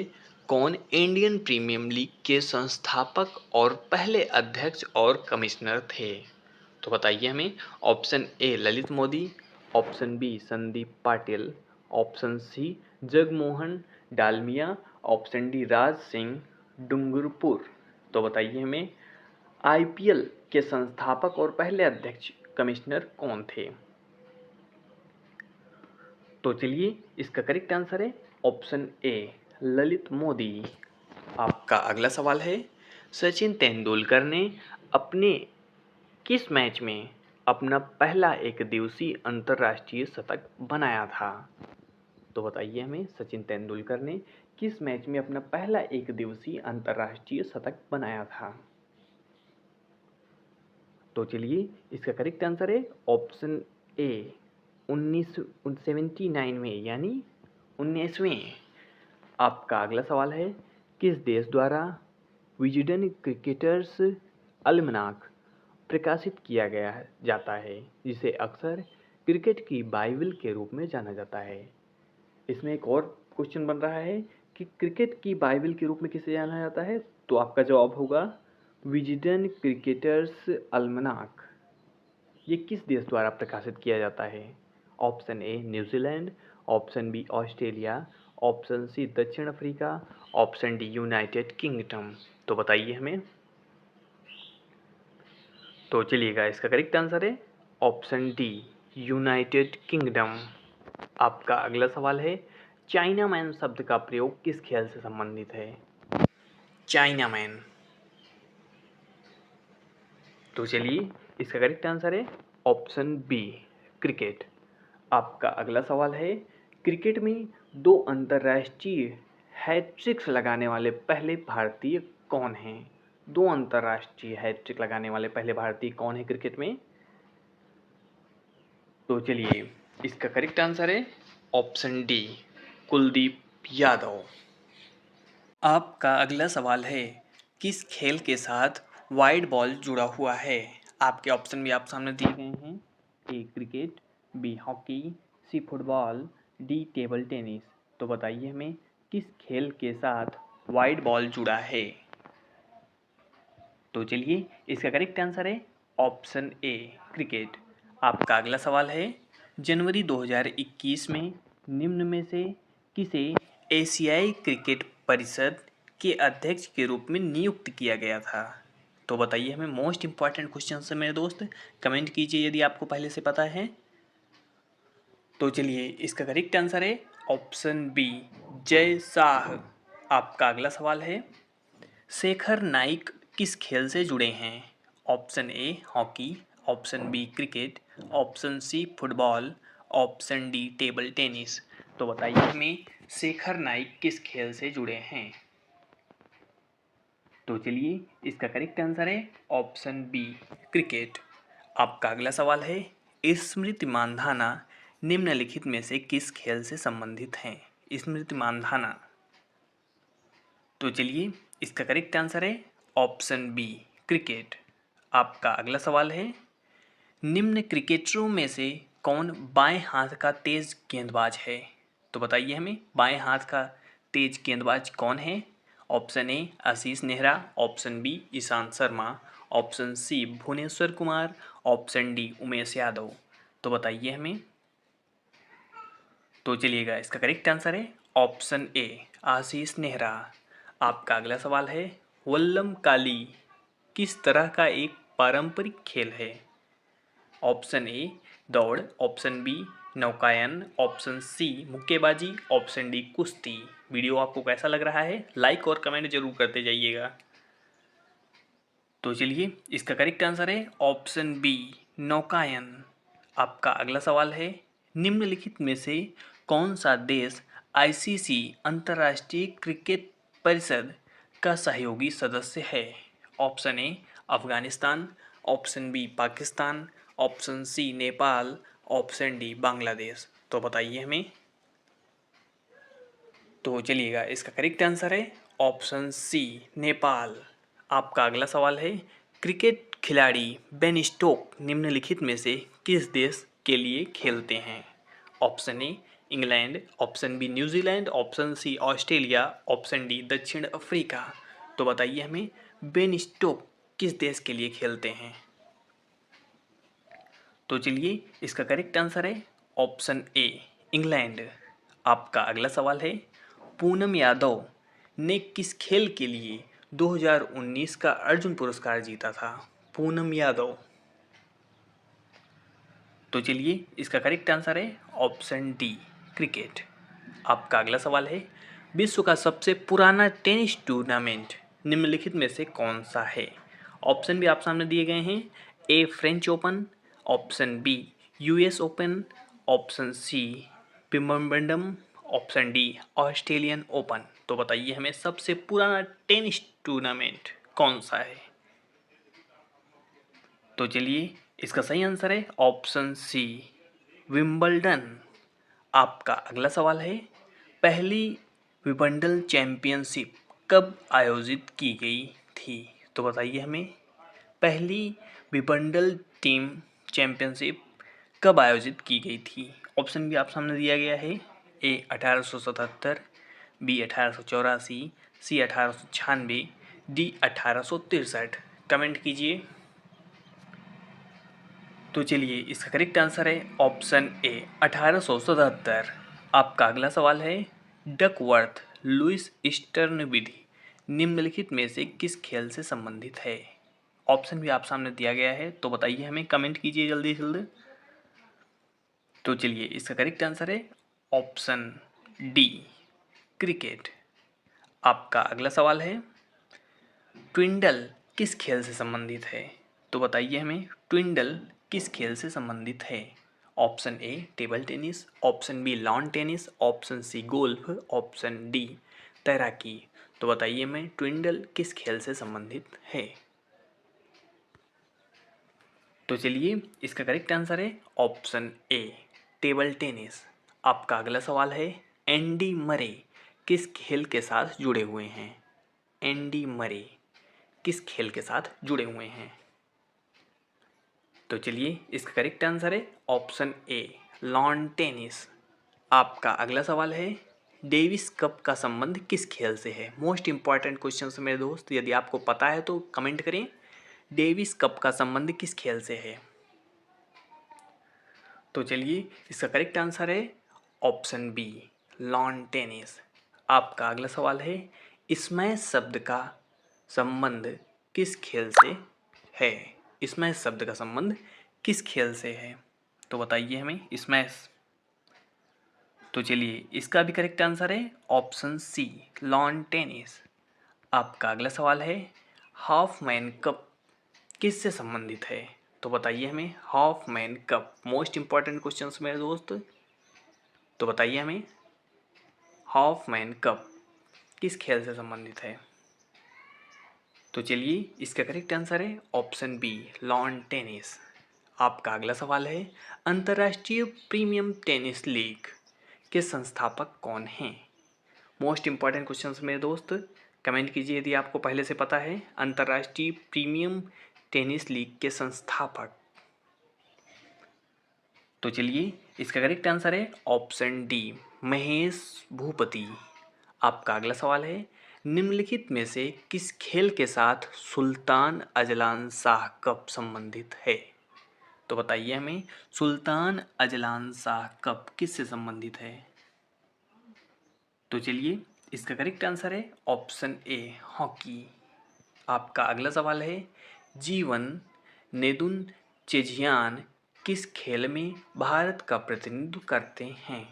कौन इंडियन प्रीमियम लीग के संस्थापक और पहले अध्यक्ष और कमिश्नर थे? तो बताइए हमें। Option A Lalit Modi, option B Sandeep Patil, option C Jagmohan Dalmiya, option D Raj Singh Dungarpur. तो बताइए हमें, आईपीएल के संस्थापक और पहले अध्यक्ष कमिश्नर कौन थे? तो चलिए, इसका करेक्ट आंसर है ऑप्शन ए ललित मोदी। आपका अगला सवाल है, सचिन तेंदुलकर ने अपने किस मैच में अपना पहला एक दिवसीय अंतर्राष्ट्रीय शतक बनाया था? तो बताइए हमें, सचिन तेंदुलकर ने किस मैच में अपना पहला एक दिवसीय अंतर्राष्ट्रीय शतक बनाया था? तो चलिए, इसका करेक्ट आंसर है ऑप्शन ए 1979 में, यानी 19वें। आपका अगला सवाल है, किस देश द्वारा विजडन क्रिकेटर्स अलमनाक प्रकाशित किया गया जाता है, जिसे अक्सर क्रिकेट की बाइबल के रूप में जाना जाता है? इसमें एक और क्वेश्चन बन रहा है कि क्रिकेट की बाइबल के रूप में किसे जाना जाता है, तो आपका जवाब होगा विजडन क्रिकेटर्स अलमनाक। ये किस देश द्वारा प्रकाशित किया जाता है? Option A New Zealand, option B Australia, option C दक्षिण Africa, option D United Kingdom. तो बताइए हमें। तो चलिएगा, इसका करेक्ट आंसर है ऑप्शन डी यूनाइटेड किंगडम। आपका अगला सवाल है, चाइना मैन शब्द का प्रयोग किस खेल से संबंधित है? China man. तो चलिए, इसका करेक्ट आंसर है ऑप्शन बी क्रिकेट। आपका अगला सवाल है, क्रिकेट में 2 अंतर्राष्ट्रीय हैट्रिक्स लगाने वाले पहले भारतीय कौन हैं? 2 अंतर्राष्ट्रीय हैट्रिक लगाने वाले पहले भारतीय कौन है क्रिकेट में? तो चलिए, इसका करेक्ट आंसर है ऑप्शन डी कुलदीप यादव। आपका अगला सवाल है, किस खेल के साथ वाइड बॉल जुड़ा हुआ है? आपके ऑप्शन भी आप सामने दिए गए हैं। A cricket, B hockey, C football, D table tennis. तो बताइए हमें, किस खेल के साथ वाइड बॉल जुड़ा है? तो चलिए, इसका करेक्ट आंसर है ऑप्शन ए क्रिकेट। आपका अगला सवाल है, जनवरी 2021 में निम्न में से किसे एशियाई क्रिकेट परिषद के अध्यक्ष के रूप में नियुक्त किया गया था? तो बताइए हमें। मोस्ट इंपॉर्टेंट क्वेश्चन है मेरे दोस्त, कमेंट कीजिए यदि आपको पहले से पता है। तो चलिए, इसका करेक्ट आंसर है ऑप्शन बी जय शाह। आपका अगला सवाल है, शेखर नाइक किस खेल से जुड़े हैं? Option A hockey, option B cricket, option C football, option D table tennis. तो बताइए हमें, शेखर नाइक किस खेल से जुड़े हैं? तो चलिए, इसका करेक्ट आंसर है ऑप्शन बी क्रिकेट। आपका अगला सवाल है, स्मृति मानधाना निम्नलिखित में से किस खेल से संबंधित हैं? स्मृति मानधाना। तो चलिए, इसका करेक्ट आंसर है ऑप्शन बी क्रिकेट। आपका अगला सवाल है, निम्न क्रिकेटरों में से कौन बाएं हाथ का तेज गेंदबाज है? तो बताइए हमें, बाएं हाथ का तेज गेंदबाज कौन है? Option A Ashish Nehra, option B Ishant Sharma, option C Bhuvneshwar Kumar, option D Umesh Yadav. तो बताइए हमें। तो चलिएगा, इसका करेक्ट आंसर है ऑप्शन ए आशीष नेहरा। आपका अगला सवाल है, वल्लम काली किस तरह का एक पारंपरिक खेल है? ऑप्शन ए दौड़, ऑप्शन बी नौकायन, ऑप्शन सी मुक्केबाजी, ऑप्शन डी कुश्ती। वीडियो आपको कैसा लग रहा है, लाइक और कमेंट जरूर करते जाइएगा। तो चलिए, इसका करेक्ट आंसर है ऑप्शन बी नौकायन। आपका अगला सवाल है, निम्नलिखित में से कौन सा देश आईसीसी अंतर्राष्ट्रीय क्रिकेट परिषद का सहयोगी सदस्य है? Option A Afghanistan, option B Pakistan, option C Nepal, option D Bangladesh. तो बताइए हमें। तो चलिएगा, इसका करेक्ट आंसर है ऑप्शन सी नेपाल। आपका अगला सवाल है, क्रिकेट खिलाड़ी बेन स्टोक निम्नलिखित में से किस देश के लिए खेलते हैं? Option A England, option B New Zealand, option C Australia, option D दक्षिण अफ्रीका। तो बताइए हमें, बेन स्टोक किस देश के लिए खेलते हैं? तो चलिए, इसका करेक्ट आंसर है ऑप्शन ए इंग्लैंड। आपका अगला सवाल है, पूनम यादव ने किस खेल के लिए 2019 का अर्जुन पुरस्कार जीता था? पूनम यादव। तो चलिए, इसका करेक्ट आंसर है ऑप्शन डी क्रिकेट। आपका अगला सवाल है, विश्व का सबसे पुराना टेनिस टूर्नामेंट निम्नलिखित में से कौन सा है? ऑप्शन भी आप सामने दिए गए हैं। A French Open, option B US Open, option C Wimbledon, option D Australian Open. तो बताइए हमें सबसे पुराना टेनिस टूर्नामेंट कौन सा है? तो चलिए इसका सही आंसर है ऑप्शन सी विंबलडन। आपका अगला सवाल है, पहली विंबलडन चैंपियनशिप कब आयोजित की गई थी? तो बताइए हमें पहली विंबलडन टीम चैंपियनशिप कब आयोजित की गई थी? ऑप्शन भी आप सामने दिया गया है। ए 1877, बी 1884, सी 1896, डी 1863। कमेंट कीजिए। तो चलिए इसका करेक्ट आंसर है ऑप्शन ए 1877। आपका अगला सवाल है, डकवर्थ लुईस स्टर्न विधि निम्नलिखित में से किस खेल से संबंधित है? ऑप्शन भी आप सामने दिया गया है, तो बताइए हमें, कमेंट कीजिए जल्दी जल्दी। तो चलिए इसका करेक्ट आंसर है ऑप्शन डी क्रिकेट। आपका अगला सवाल है, ट्विंडल किस खेल से संबंधित है? तो बताइए हमें ट्विंडल किस खेल से संबंधित है? Option A table tennis, option B lawn tennis, option C golf, option D तैराकी। तो बताइए हमें ट्विंडल किस खेल से संबंधित है? तो चलिए इसका करेक्ट आंसर है ऑप्शन ए टेबल टेनिस। आपका अगला सवाल है, एंडी मरे किस खेल के साथ जुड़े हुए हैं? एंडी मरे किस खेल के साथ जुड़े हुए हैं? तो चलिए इसका करेक्ट आंसर है ऑप्शन ए लॉन टेनिस। आपका अगला सवाल है, डेविस कप का संबंध किस खेल से है? मोस्ट इंपॉर्टेंट क्वेश्चन है मेरे दोस्त, यदि आपको पता है तो कमेंट करें। डेविस कप का संबंध किस खेल से है? तो चलिए इसका करेक्ट आंसर है ऑप्शन बी लॉन टेनिस। आपका अगला सवाल है, स्मैश शब्द का संबंध किस खेल से है? स्मैश शब्द का संबंध किस खेल से है? तो बताइए हमें स्मैश। तो चलिए इसका भी करेक्ट आंसर है ऑप्शन सी लॉन टेनिस। आपका अगला सवाल है, हाफ मैन कप किससे संबंधित है? तो बताइए हमें half man cup. Most important question मेरे दोस्त, तो बताइए हमें हाफ मैन कप किस खेल से संबंधित है? तो चलिए इसका करेक्ट आंसर है ऑप्शन बी लॉन टेनिस। आपका अगला सवाल है, अंतर्राष्ट्रीय प्रीमियम टेनिस लीग के संस्थापक कौन हैं? मोस्ट इंपॉर्टेंट क्वेश्चन मेरे दोस्त, कमेंट कीजिए यदि आपको पहले से पता है। अंतर्राष्ट्रीय प्रीमियम टेनिस लीग के संस्थापक। तो चलिए इसका करेक्ट आंसर है ऑप्शन डी महेश भूपति। आपका अगला सवाल है, निम्नलिखित में से किस खेल के साथ सुल्तान अजलान शाह कप संबंधित है? तो बताइए हमें सुल्तान अजलान शाह कप किससे संबंधित है? तो चलिए इसका करेक्ट आंसर है ऑप्शन ए हॉकी। आपका अगला सवाल है, जीवन नेदुनचेझियान किस खेल में भारत का प्रतिनिधित्व करते हैं?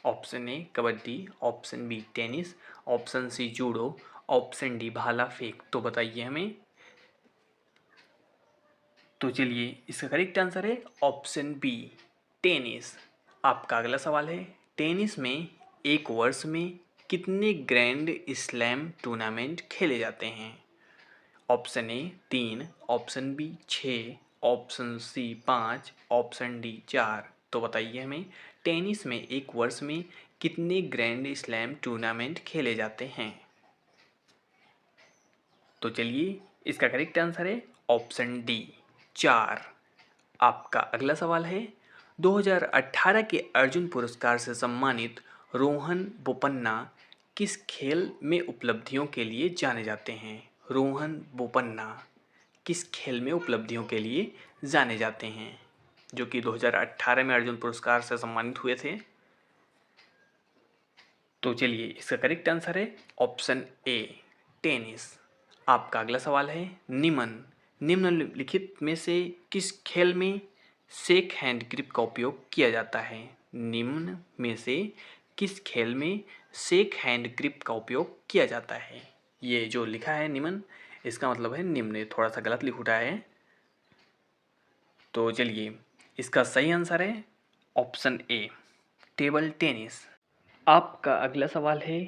Option A kabaddi, option B tennis, option C judo, option D भाला फेंक। तो बताइए हमें। तो चलिए इसका करेक्ट आंसर है ऑप्शन बी टेनिस। आपका अगला सवाल है, टेनिस में एक वर्ष में कितने ग्रैंड स्लैम टूर्नामेंट खेले जाते हैं? Option A 3, option B 6, option C 5, option D 4। तो बताइए हमें टेनिस में एक वर्ष में कितने ग्रैंड स्लैम टूर्नामेंट खेले जाते हैं? तो चलिए इसका करेक्ट आंसर है ऑप्शन डी 4। आपका अगला सवाल है, 2018 के अर्जुन पुरस्कार से सम्मानित रोहन बोपन्ना किस खेल में उपलब्धियों के लिए जाने जाते हैं? रोहन बोपन्ना किस खेल में उपलब्धियों के लिए जाने जाते हैं, जो कि 2018 में अर्जुन पुरस्कार से सम्मानित हुए थे? तो चलिए इसका करेक्ट आंसर है ऑप्शन ए टेनिस। आपका अगला सवाल है, निम्नलिखित में से किस खेल में शेक हैंड ग्रिप का उपयोग किया जाता है? निम्न में से किस खेल में शेक हैंड ग्रिप का उपयोग किया जाता है। ये जो लिखा है निम्न, इसका मतलब है निम्न, थोड़ा सा गलत लिख उठा है। तो चलिए, इसका सही आंसर है ऑप्शन ए, टेबल टेनिस। आपका अगला सवाल है,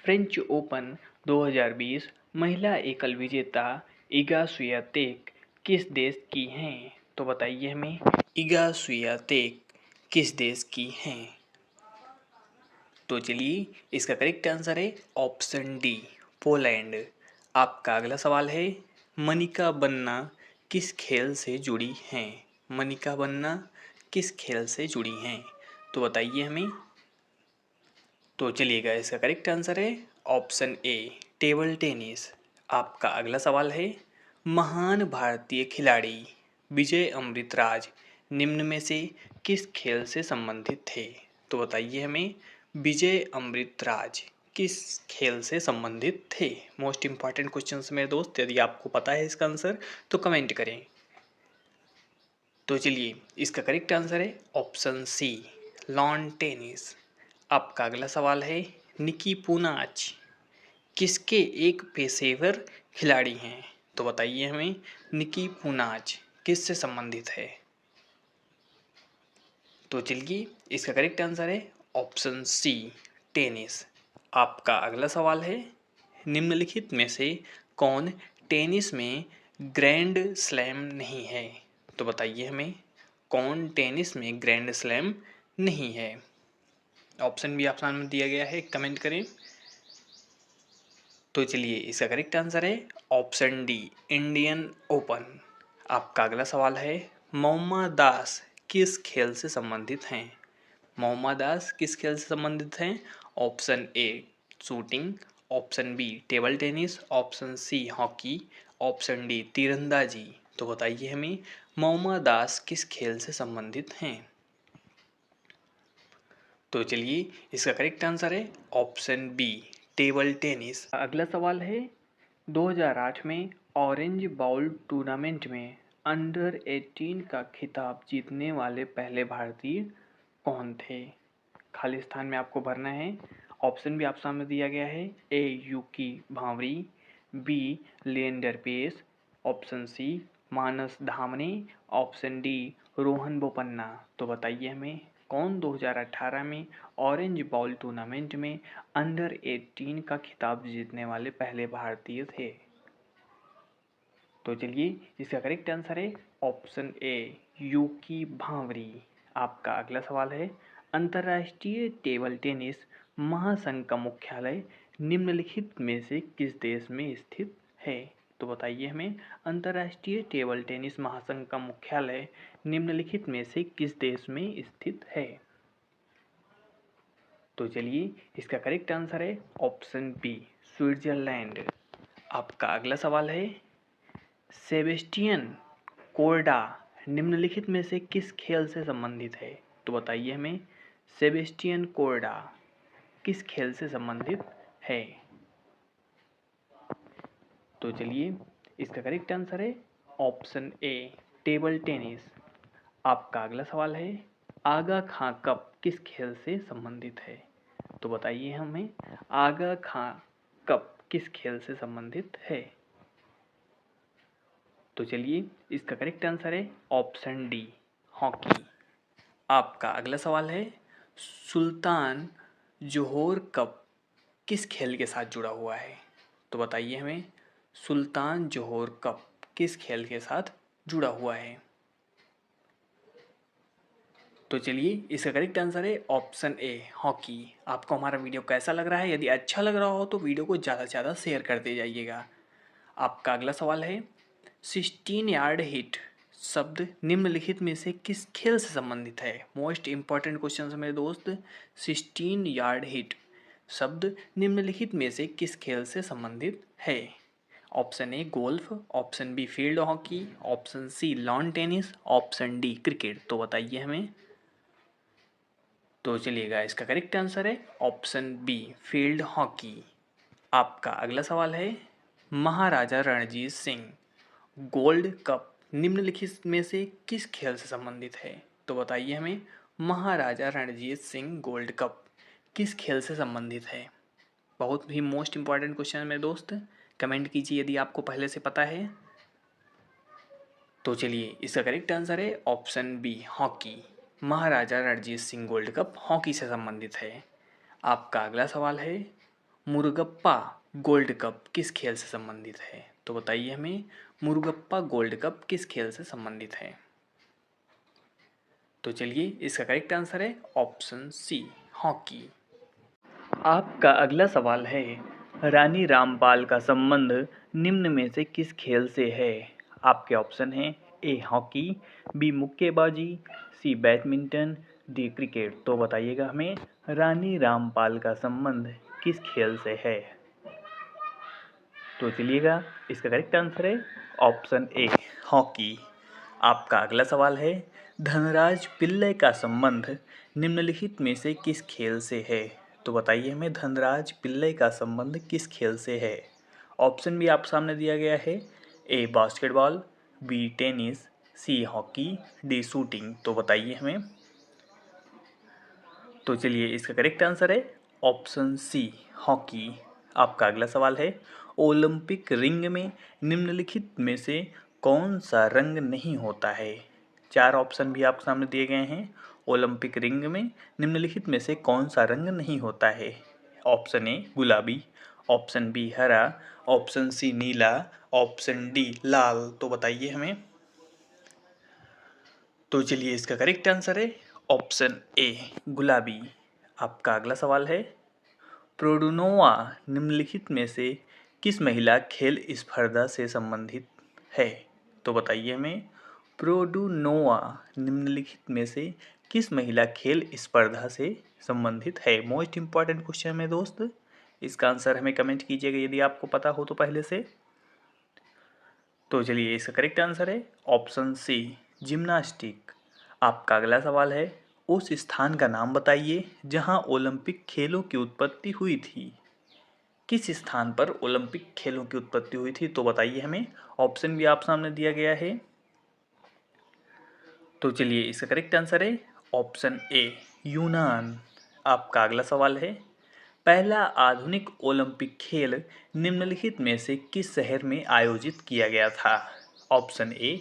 फ्रेंच ओपन 2020 महिला एकल विजेता इगा स्वियातेक किस देश की हैं? तो बताइए हमें, इगा स्वियातेक किस देश की हैं? तो चलिए, इसका करेक्ट आंसर है ऑप्शन डी, पोलैंड। आपका अगला सवाल है, मनिका बन्ना किस खेल से जुड़ी हैं? मनिका बन्ना किस खेल से जुड़ी हैं? तो बताइए हमें। तो चलिएगा, इसका करेक्ट आंसर है ऑप्शन ए, टेबल टेनिस। आपका अगला सवाल है, महान भारतीय खिलाड़ी विजय अमृतराज निम्न में से किस खेल से संबंधित थे? तो बताइए हमें, विजय अमृतराज किस खेल से संबंधित थे? मोस्ट इंपॉर्टेंट क्वेश्चन मेरे दोस्त, यदि आपको पता है इसका आंसर तो कमेंट करें। तो चलिए, इसका करेक्ट आंसर है ऑप्शन सी, लॉन टेनिस। आपका अगला सवाल है, निकी पूनाच किसके एक पेशेवर खिलाड़ी हैं? तो बताइए हमें, निकी पूनाच किससे संबंधित है? तो चलिए, इसका करेक्ट आंसर है ऑप्शन सी, टेनिस। आपका अगला सवाल है, निम्नलिखित में से कौन टेनिस में ग्रैंड स्लैम नहीं है? तो बताइए हमें, कौन टेनिस में ग्रैंड स्लैम नहीं है? ऑप्शन भी आप सामने दिया गया है, कमेंट करें। तो चलिए, इसका करेक्ट आंसर है ऑप्शन डी, इंडियन ओपन। आपका अगला सवाल है, मोम्मा दास किस खेल से संबंधित हैं? मोम्मा दास किस खेल से संबंधित हैं? Option A, shooting. Option B, table tennis. Option C, hockey. Option D, तीरंदाजी। तो बताइए हमें, मोम्मा दास किस खेल से संबंधित हैं? तो चलिए, इसका करेक्ट आंसर है ऑप्शन बी, टेबल टेनिस। अगला सवाल है, 2008 में ऑरेंज बाउल टूर्नामेंट में अंडर 18 का खिताब जीतने वाले पहले भारतीय कौन थे? खाली स्थान में आपको भरना है। ऑप्शन भी आप सामने दिया गया है, A Yuki Bhambri, B Leander Paes, option C Manas Dhamne, option D Rohan Bopanna. तो बताइए हमें, कौन 2018 में ऑरेंज बॉल टूर्नामेंट में अंडर 18 का खिताब जीतने वाले पहले भारतीय थे? तो चलिए, इसका करेक्ट आंसर है ऑप्शन ए, यूकी भांवरी। आपका अगला सवाल है, अंतर्राष्ट्रीय टेबल टेनिस महासंघ का मुख्यालय निम्नलिखित में से किस देश में स्थित है? तो बताइए हमें, अंतर्राष्ट्रीय टेबल टेनिस महासंघ का मुख्यालय निम्नलिखित में से किस देश में स्थित है? तो चलिए, इसका करेक्ट आंसर है ऑप्शन बी, स्विट्जरलैंड। आपका अगला सवाल है, सेबेस्टियन कोर्डा निम्नलिखित में से किस खेल से संबंधित है? तो बताइए हमें, सेबेस्टियन कोर्डा किस खेल से संबंधित है? तो चलिए, इसका करेक्ट आंसर है ऑप्शन ए, टेबल टेनिस। आपका अगला सवाल है, आगा खां कप किस खेल से संबंधित है? तो बताइए हमें, आगा खां कप किस खेल से संबंधित है? तो चलिए, इसका करेक्ट आंसर है ऑप्शन डी, हॉकी। आपका अगला सवाल है, सुल्तान जोहोर कप किस खेल के साथ जुड़ा हुआ है? तो बताइए हमें, सुल्तान जोहोर कप किस खेल के साथ जुड़ा हुआ है? तो चलिए, इसका करेक्ट आंसर है ऑप्शन ए, हॉकी। आपको हमारा वीडियो कैसा लग रहा है? यदि अच्छा लग रहा हो तो वीडियो को ज़्यादा से ज़्यादा शेयर करते जाइएगा। आपका अगला सवाल है, 16 यार्ड हिट शब्द निम्नलिखित में से किस खेल से संबंधित है? मोस्ट इंपॉर्टेंट क्वेश्चन है मेरे दोस्त। 16 यार्ड हिट शब्द निम्नलिखित में से किस खेल से संबंधित है? Option A golf, option B field hockey, option C lawn tennis, option D cricket. तो बताइए हमें। तो चलिएगा, इसका करेक्ट आंसर है ऑप्शन बी, फील्ड हॉकी। आपका अगला सवाल है, महाराजा रणजीत सिंह गोल्ड कप निम्नलिखित में से किस खेल से संबंधित है? तो बताइए हमें, महाराजा रणजीत सिंह गोल्ड कप किस खेल से संबंधित है? बहुत ही मोस्ट इम्पॉर्टेंट क्वेश्चन है मेरे दोस्त। कमेंट कीजिए यदि आपको पहले से पता है। तो चलिए, इसका करेक्ट आंसर है option B, hockey. Maharaja Ranjit Singh gold cup hockey से संबंधित है। आपका अगला सवाल है, मुरुगप्पा गोल्ड कप किस खेल से संबंधित है? तो बताइए हमें, मुरुगप्पा गोल्ड कप किस खेल से संबंधित है? तो चलिए, इसका करेक्ट आंसर है ऑप्शन सी, हॉकी। आपका अगला सवाल है, रानी रामपाल का संबंध निम्न में से किस खेल से है? आपके ऑप्शन हैं, ए हॉकी, बी मुक्केबाजी, सी बैडमिंटन, डी क्रिकेट। तो बताइएगा हमें, रानी रामपाल का संबंध किस खेल से है? तो चलिएगा, इसका करेक्ट आंसर है ऑप्शन ए, हॉकी। आपका अगला सवाल है, धनराज पिल्लै का संबंध निम्नलिखित में से किस खेल से है? तो बताइए हमें, धनराज पिल्लै का संबंध किस खेल से है? ऑप्शन भी आप सामने दिया गया है, A basketball, B tennis, C hockey, D shooting. तो बताइए हमें। तो चलिए, इसका करेक्ट आंसर है ऑप्शन सी, हॉकी। आपका अगला सवाल है, ओलंपिक रिंग में निम्नलिखित में से कौन सा रंग नहीं होता है? 4 ऑप्शन भी आपके सामने दिए गए हैं। ओलंपिक रिंग में निम्नलिखित में से कौन सा रंग नहीं होता है? ऑप्शन ए गुलाबी, ऑप्शन बी हरा, ऑप्शन सी नीला, ऑप्शन डी लाल। तो बताइए हमें। तो चलिए, इसका करेक्ट आंसर है ऑप्शन ए, गुलाबी। आपका अगला सवाल है, प्रोडुनोवा निम्नलिखित में से किस महिला खेल स्पर्धा से संबंधित है? तो बताइए हमें, प्रोडुनोवा निम्नलिखित में से किस महिला खेल स्पर्धा से संबंधित है? मोस्ट इम्पॉर्टेंट क्वेश्चन है दोस्त। इसका आंसर हमें कमेंट कीजिएगा यदि आपको पता हो तो पहले से। तो चलिए, इसका करेक्ट आंसर है ऑप्शन सी, जिम्नास्टिक। आपका अगला सवाल है, उस स्थान का नाम बताइए जहां ओलंपिक खेलों की उत्पत्ति हुई थी। किस स्थान पर ओलंपिक खेलों की उत्पत्ति हुई थी? तो बताइए हमें। ऑप्शन भी आप सामने दिया गया है। तो चलिए, इसका करेक्ट आंसर है ऑप्शन ए, यूनान। आपका अगला सवाल है, पहला आधुनिक ओलंपिक खेल निम्नलिखित में से किस शहर में आयोजित किया गया था? Option A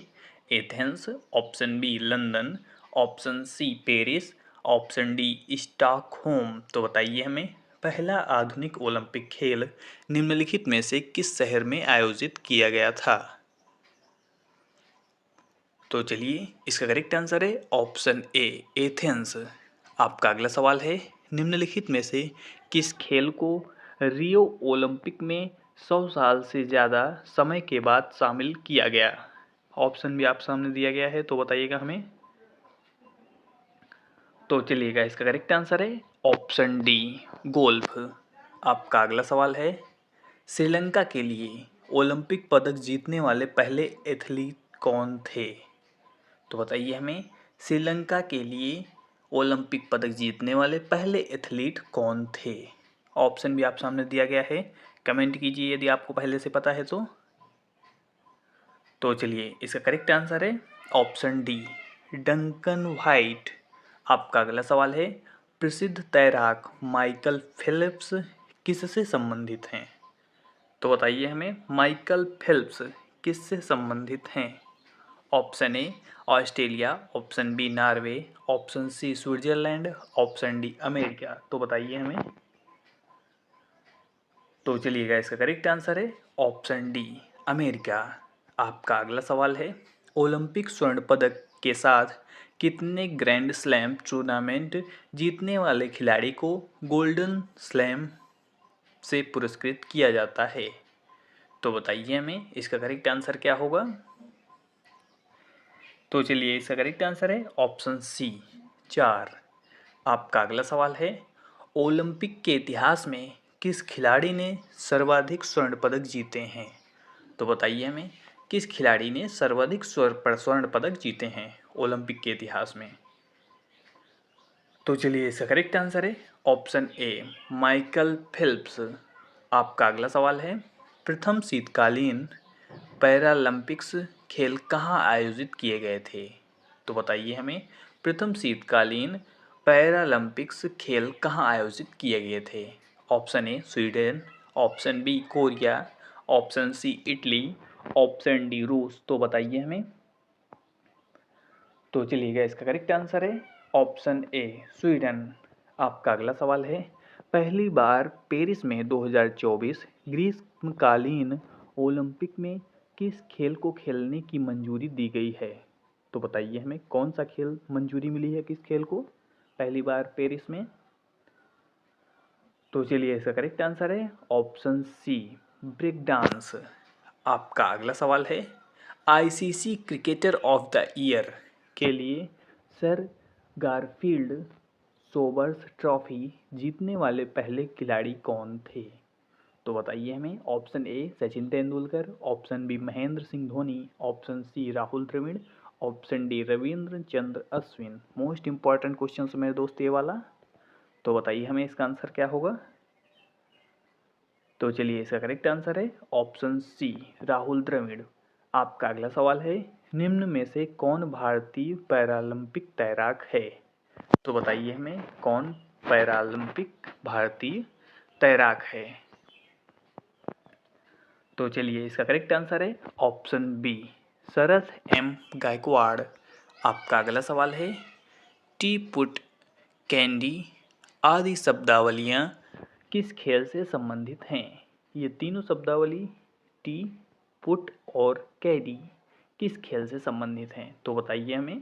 Athens, option B London, option C Paris, option D Stockholm. तो बताइए हमें, पहला आधुनिक ओलंपिक खेल निम्नलिखित में से किस शहर में आयोजित किया गया था? तो चलिए, इसका करेक्ट आंसर है ऑप्शन ए, एथेंस। आपका अगला सवाल है, निम्नलिखित में से किस खेल को रियो ओलंपिक में 100 साल से ज़्यादा समय के बाद शामिल किया गया? ऑप्शन भी आप सामने दिया गया है, तो बताइएगा हमें। तो चलिएगा, इसका करेक्ट आंसर है ऑप्शन डी, गोल्फ। आपका अगला सवाल है, श्रीलंका के लिए ओलंपिक पदक जीतने वाले पहले एथलीट कौन थे? तो बताइए हमें, श्रीलंका के लिए ओलंपिक पदक जीतने वाले पहले एथलीट कौन थे? ऑप्शन भी आप सामने दिया गया है। कमेंट कीजिए यदि आपको पहले से पता है तो। तो चलिए, इसका करेक्ट आंसर है ऑप्शन डी, डंकन व्हाइट। आपका अगला सवाल है, प्रसिद्ध तैराक माइकल फेल्प्स किससे संबंधित हैं? तो बताइए हमें, माइकल फेल्प्स किससे संबंधित हैं? Option A Australia, option B Norway, option C Switzerland, option D America. तो बताइए हमें। तो चलिएगा, इसका करेक्ट आंसर है ऑप्शन डी, अमेरिका। आपका अगला सवाल है, ओलंपिक स्वर्ण पदक के साथ कितने ग्रैंड स्लैम टूर्नामेंट जीतने वाले खिलाड़ी को गोल्डन स्लैम से पुरस्कृत किया जाता है? तो बताइए हमें, इसका करेक्ट आंसर क्या होगा? तो चलिए, इसका करेक्ट आंसर है ऑप्शन सी, 4। आपका अगला सवाल है, ओलंपिक के इतिहास में किस खिलाड़ी ने सर्वाधिक स्वर्ण पदक जीते हैं? तो बताइए हमें, किस खिलाड़ी ने सर्वाधिक स्वर्ण पदक जीते हैं ओलंपिक के इतिहास में? तो चलिए, इसका करेक्ट आंसर है ऑप्शन ए, माइकल फेल्प्स। आपका अगला सवाल है, प्रथम शीतकालीन पैरालंपिक्स खेल कहाँ आयोजित किए गए थे? तो बताइए हमें, प्रथम शीतकालीन पैरालंपिक्स खेल कहाँ आयोजित किए गए थे? Option A Sweden, option B Korea, option C Italy, option D रूस। तो बताइए हमें। तो चलिएगा, इसका करेक्ट आंसर है ऑप्शन ए स्वीडन। आपका अगला सवाल है, पहली बार पेरिस में 2024 ग्रीष्मकालीन ओलंपिक में किस खेल को खेलने की मंजूरी दी गई है? तो बताइए हमें, कौन सा खेल मंजूरी मिली है किस खेल को पहली बार पेरिस में? तो चलिए, इसका करेक्ट आंसर है ऑप्शन सी ब्रेक डांस। आपका अगला सवाल है, ICC cricketer of the year के लिए सर गारफील्ड सोबर्स ट्रॉफी जीतने वाले पहले खिलाड़ी कौन थे? तो बताइए हमें। Option A Sachin Tendulkar, option B Mahendra Singh Dhoni, option C Rahul Dravid, option D Ravindra Chandra Ashwin. Most important question मेरे दोस्त ये वाला। तो बताइए हमें इसका आंसर क्या होगा। तो चलिए, इसका करेक्ट आंसर है ऑप्शन सी राहुल द्रविड़। आपका अगला सवाल है, निम्न में से कौन भारतीय पैरालंपिक तैराक है? तो बताइए हमें, कौन पैरालंपिक भारतीय तैराक है? तो चलिए, इसका करेक्ट आंसर है ऑप्शन बी शरद एम गायकवाड़। आपका अगला सवाल है, टी पुट, कैंडी आदि शब्दावलियाँ किस खेल से संबंधित हैं? ये तीनों शब्दावली टी, पुट और कैडी किस खेल से संबंधित हैं? तो बताइए हमें।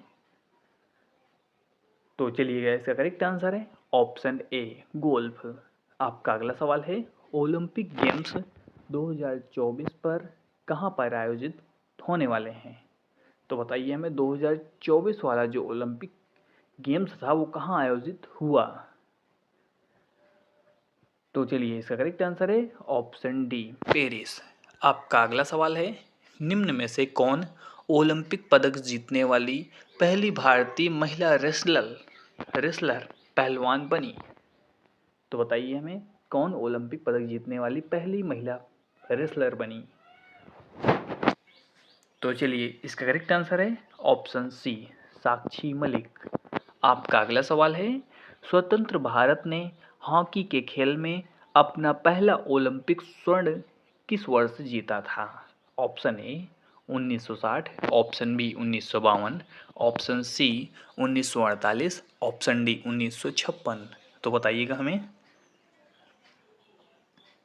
तो चलिएगा, इसका करेक्ट आंसर है ऑप्शन ए गोल्फ। आपका अगला सवाल है, ओलंपिक गेम्स 2024 पर कहाँ पर आयोजित होने वाले हैं? तो बताइए हमें, 2024 वाला जो ओलंपिक गेम्स था वो कहाँ आयोजित हुआ? तो चलिए, इसका करेक्ट आंसर है ऑप्शन डी पेरिस। आपका अगला सवाल है, निम्न में से कौन ओलंपिक पदक जीतने वाली पहली भारतीय महिला रेसलर पहलवान बनी? तो बताइए हमें, कौन ओलंपिक पदक जीतने वाली पहली महिला रेसलर बनी? तो चलिए, इसका करेक्ट आंसर है ऑप्शन सी साक्षी मलिक। आपका अगला सवाल है, स्वतंत्र भारत ने हॉकी के खेल में अपना पहला ओलंपिक स्वर्ण किस वर्ष जीता था? Option A 1960, option B 1952, option C 1948, option D 1956। तो बताइएगा हमें।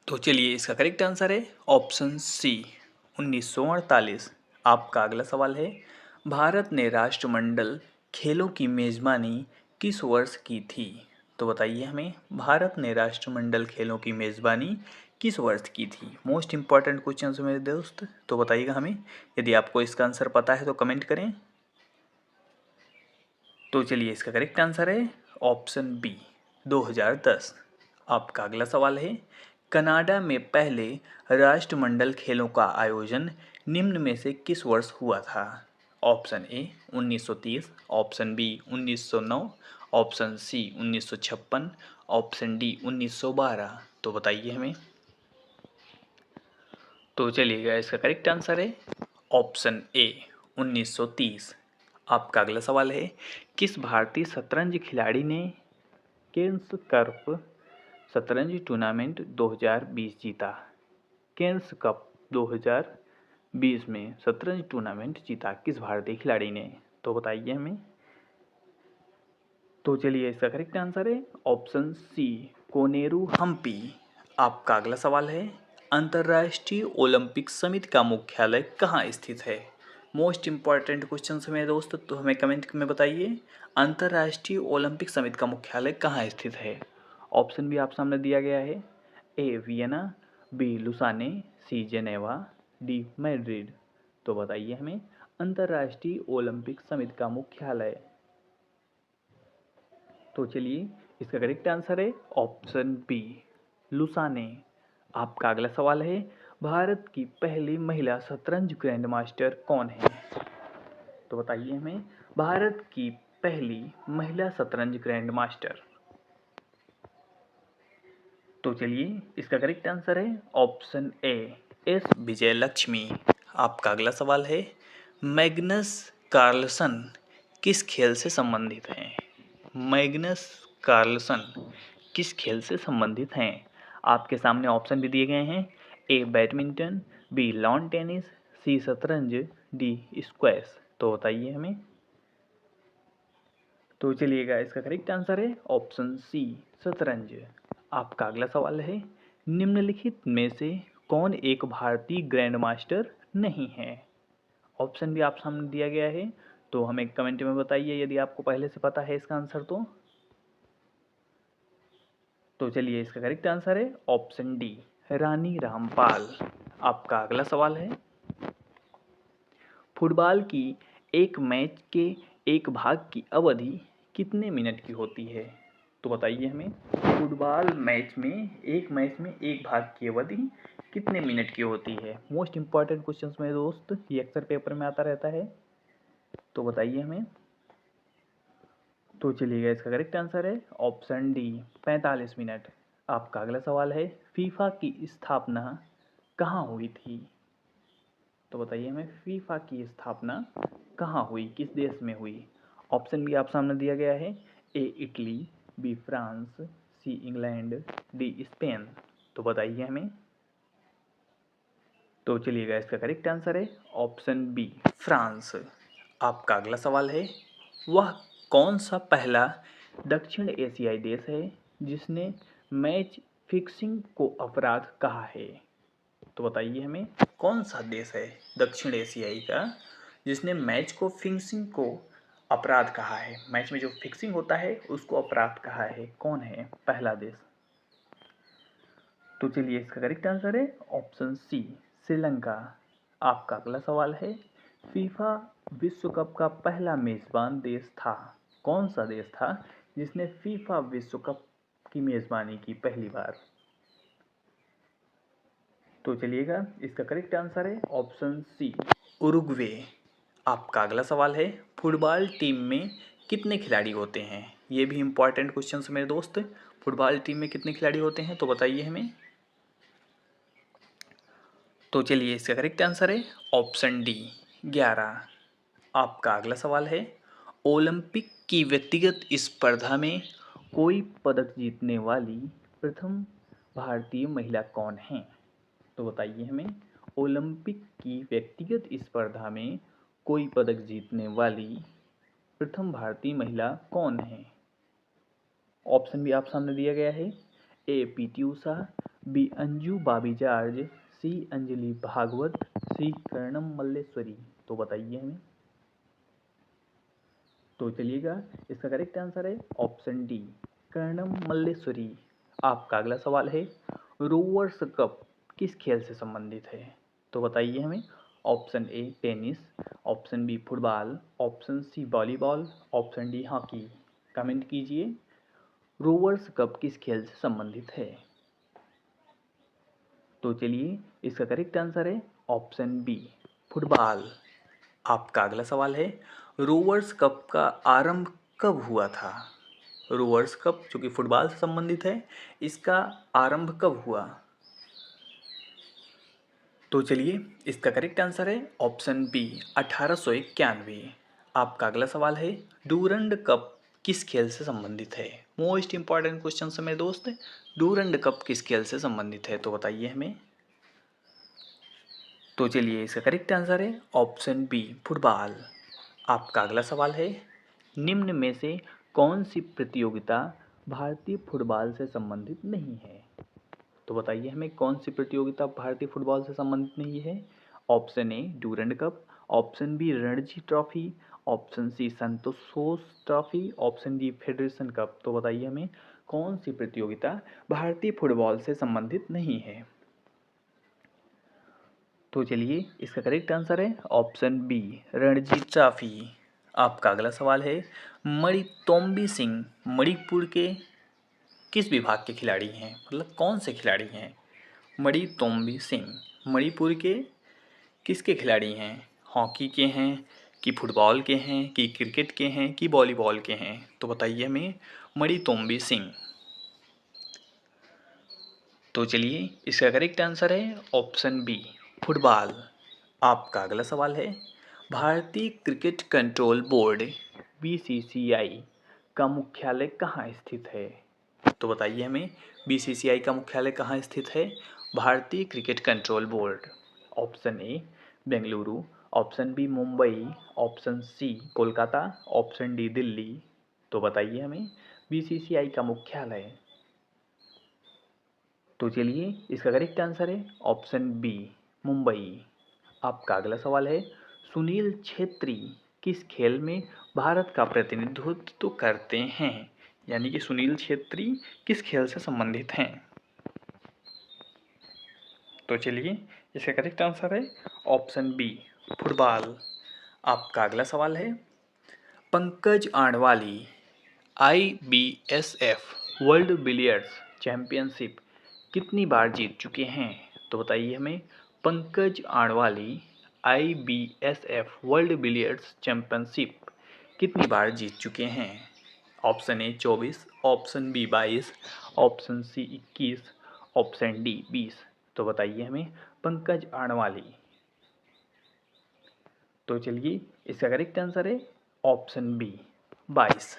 तो चलिए, इसका करेक्ट आंसर है ऑप्शन सी 1948। आपका अगला सवाल है, भारत ने राष्ट्रमंडल खेलों की मेज़बानी किस वर्ष की थी? तो बताइए हमें, भारत ने राष्ट्रमंडल खेलों की मेज़बानी किस वर्ष की थी? मोस्ट इंपॉर्टेंट क्वेश्चन है मेरे दोस्त। तो बताइएगा हमें। यदि आपको इसका आंसर पता है तो कमेंट करें। तो चलिए, इसका करेक्ट आंसर है ऑप्शन बी 2010। आपका अगला सवाल है, कनाडा में पहले राष्ट्रमंडल खेलों का आयोजन निम्न में से किस वर्ष हुआ था? Option A 1930, option B 1909, option C 1956, option D 1912। तो बताइए हमें। तो चलिएगा, इसका करेक्ट आंसर है ऑप्शन ए 1930। आपका अगला सवाल है, किस भारतीय शतरंज खिलाड़ी ने केन्स कप शतरंज टूर्नामेंट 2020 जीता? केन्स कप 2020 में शतरंज टूर्नामेंट जीता किस भारतीय खिलाड़ी ने? तो बताइए हमें। तो चलिए, इसका करेक्ट आंसर है ऑप्शन सी कोनेरू हम्पी। आपका अगला सवाल है, अंतर्राष्ट्रीय ओलंपिक समिति का मुख्यालय कहाँ स्थित है? मोस्ट इंपॉर्टेंट क्वेश्चन है मेरे दोस्त, तो हमें कमेंट में बताइए, अंतर्राष्ट्रीय ओलंपिक समिति का मुख्यालय कहाँ स्थित है? ऑप्शन भी आप सामने दिया गया है, A Vienna, B Lausanne, C Geneva, D Madrid. तो बताइए हमें, अंतर्राष्ट्रीय ओलंपिक समिति का मुख्यालय। तो चलिए, इसका करेक्ट आंसर है ऑप्शन बी लुसाने। आपका अगला सवाल है, भारत की पहली महिला शतरंज ग्रैंड मास्टर कौन है? तो बताइए हमें, भारत की पहली महिला शतरंज ग्रैंड मास्टर। तो चलिए, इसका करेक्ट आंसर है ऑप्शन ए एस विजयलक्ष्मी। आपका अगला सवाल है, मैग्नस कार्लसन किस खेल से संबंधित हैं? मैग्नस कार्लसन किस खेल से संबंधित हैं? आपके सामने ऑप्शन भी दिए गए हैं। A badminton, B lawn tennis, सी शतरंज, डी स्क्वैश। तो बताइए हमें। तो चलिएगा, इसका करेक्ट आंसर है ऑप्शन सी शतरंज। आपका अगला सवाल है, निम्नलिखित में से कौन एक भारतीय ग्रैंड मास्टर नहीं है? ऑप्शन भी आप सामने दिया गया है, तो हमें कमेंट में बताइए यदि आपको पहले से पता है इसका आंसर। तो चलिए, इसका करेक्ट आंसर है ऑप्शन डी रानी रामपाल। आपका अगला सवाल है, फुटबॉल की एक मैच के एक भाग की अवधि कितने मिनट की होती है? तो बताइए हमें, फुटबॉल मैच में एक भाग की अवधि कितने मिनट की होती है? मोस्ट इंपॉर्टेंट क्वेश्चंस में दोस्त, ये अक्सर पेपर में आता रहता है, तो बताइए हमें। तो चलिएगा, इसका करेक्ट आंसर है ऑप्शन डी 45 मिनट। आपका अगला सवाल है, फीफा की स्थापना कहाँ हुई थी? तो बताइए हमें, फीफा की स्थापना कहाँ हुई, किस देश में हुई? ऑप्शन भी आप सामने दिया गया है। A Italy, B France, C England, D Spain. तो बताइए हमें। तो चलिएगा, इसका करेक्ट आंसर है ऑप्शन बी फ्रांस। आपका अगला सवाल है, वह कौन सा पहला दक्षिण एशियाई देश है जिसने मैच फिक्सिंग को अपराध कहा है? तो बताइए हमें, कौन सा देश है दक्षिण एशियाई का जिसने मैच को फिक्सिंग को अपराध कहा है? मैच में जो फिक्सिंग होता है उसको अपराध कहा है, कौन है पहला देश? तो चलिए, इसका करेक्ट आंसर है ऑप्शन सी श्रीलंका। आपका अगला सवाल है, फीफा विश्व कप का पहला मेजबान देश था, कौन सा देश था जिसने फीफा विश्व कप की मेजबानी की पहली बार? तो चलिएगा, इसका करेक्ट आंसर है ऑप्शन सी उरुग्वे। आपका अगला सवाल है, फुटबॉल टीम में कितने खिलाड़ी होते हैं? ये भी इंपॉर्टेंट क्वेश्चन है मेरे दोस्त। फुटबॉल टीम में कितने खिलाड़ी होते हैं, तो बताइए हमें। तो चलिए, इसका करेक्ट आंसर है ऑप्शन डी 11। आपका अगला सवाल है, ओलंपिक की व्यक्तिगत स्पर्धा में कोई पदक जीतने वाली प्रथम भारतीय महिला कौन है? तो बताइए हमें, ओलंपिक की व्यक्तिगत स्पर्धा में कोई पदक जीतने वाली प्रथम भारतीय महिला कौन है? ऑप्शन भी आप सामने दिया गया है। ए पीटी उषा, बी अंजू बाबी जॉर्ज, सी अंजलि भागवत, सी कर्णम मल्लेश्वरी। तो बताइए हमें। तो चलिएगा, इसका करेक्ट आंसर है ऑप्शन डी कर्णम मल्लेश्वरी। आपका अगला सवाल है, रोवर्स कप किस खेल से संबंधित है? तो बताइए हमें। Option A tennis, option B football, option C volleyball, option D hockey. Comment कीजिए, रोवर्स कप किस खेल से संबंधित है? तो चलिए, इसका करेक्ट आंसर है ऑप्शन बी फुटबॉल। आपका अगला सवाल है, रोवर्स कप का आरंभ कब हुआ था? रोवर्स कप जो कि फुटबॉल से संबंधित है, इसका आरंभ कब हुआ? तो चलिए, इसका करेक्ट आंसर है ऑप्शन बी 1891। आपका अगला सवाल है, डूरंड कप किस खेल से संबंधित है? मोस्ट इंपॉर्टेंट क्वेश्चन है मेरे दोस्त, डूरंड कप किस खेल से संबंधित है? तो बताइए हमें। तो चलिए, इसका करेक्ट आंसर है ऑप्शन बी फुटबॉल। आपका अगला सवाल है, निम्न में से कौन सी प्रतियोगिता भारतीय फुटबॉल से संबंधित नहीं है? तो बताइए हमें, कौन सी प्रतियोगिता भारतीय फुटबॉल से संबंधित नहीं है? Option A Durand Cup, option B Ranji trophy, option C Santosh trophy, option D federation cup. तो बताइए हमें, कौन सी प्रतियोगिता भारतीय फुटबॉल से संबंधित नहीं है? तो चलिए, इसका करेक्ट आंसर है ऑप्शन बी रणजी ट्रॉफी। आपका अगला सवाल है, मणितोम्बी सिंह मणिपुर के किस विभाग के खिलाड़ी हैं? मतलब कौन से खिलाड़ी हैं? मणितोम्बी सिंह मणिपुर के किसके खिलाड़ी हैं? हॉकी के हैं कि फुटबॉल के हैं कि क्रिकेट के हैं कि वॉलीबॉल के हैं? तो बताइए हमें, मणितोम्बी सिंह। तो चलिए, इसका करेक्ट आंसर है ऑप्शन बी फुटबॉल। आपका अगला सवाल है, भारतीय क्रिकेट कंट्रोल बोर्ड BCCI का मुख्यालय कहाँ स्थित है? तो बताइए हमें, बीसीसीआई का मुख्यालय कहाँ स्थित है? भारतीय cricket control board. Option A Bengaluru, option B Mumbai, option C Kolkata, option D Delhi. तो बताइए हमें बीसीसीआई का मुख्यालय। तो चलिए, इसका करेक्ट आंसर है ऑप्शन बी मुंबई। आपका अगला सवाल है, सुनील छेत्री किस खेल में भारत का प्रतिनिधित्व करते हैं? यानी कि सुनील छेत्री किस खेल से संबंधित हैं? तो चलिए, इसका करेक्ट आंसर है ऑप्शन बी फुटबॉल। आपका अगला सवाल है, Pankaj Advani IBSF world billiards championship कितनी बार जीत चुके हैं? तो बताइए हमें, Pankaj Advani IBSF world billiards championship कितनी बार जीत चुके हैं? Option A 24, option B 22, option C 21, option D 20। तो बताइए हमें पंकज आडवाणी। तो चलिए, इसका करेक्ट आंसर है ऑप्शन बी 22।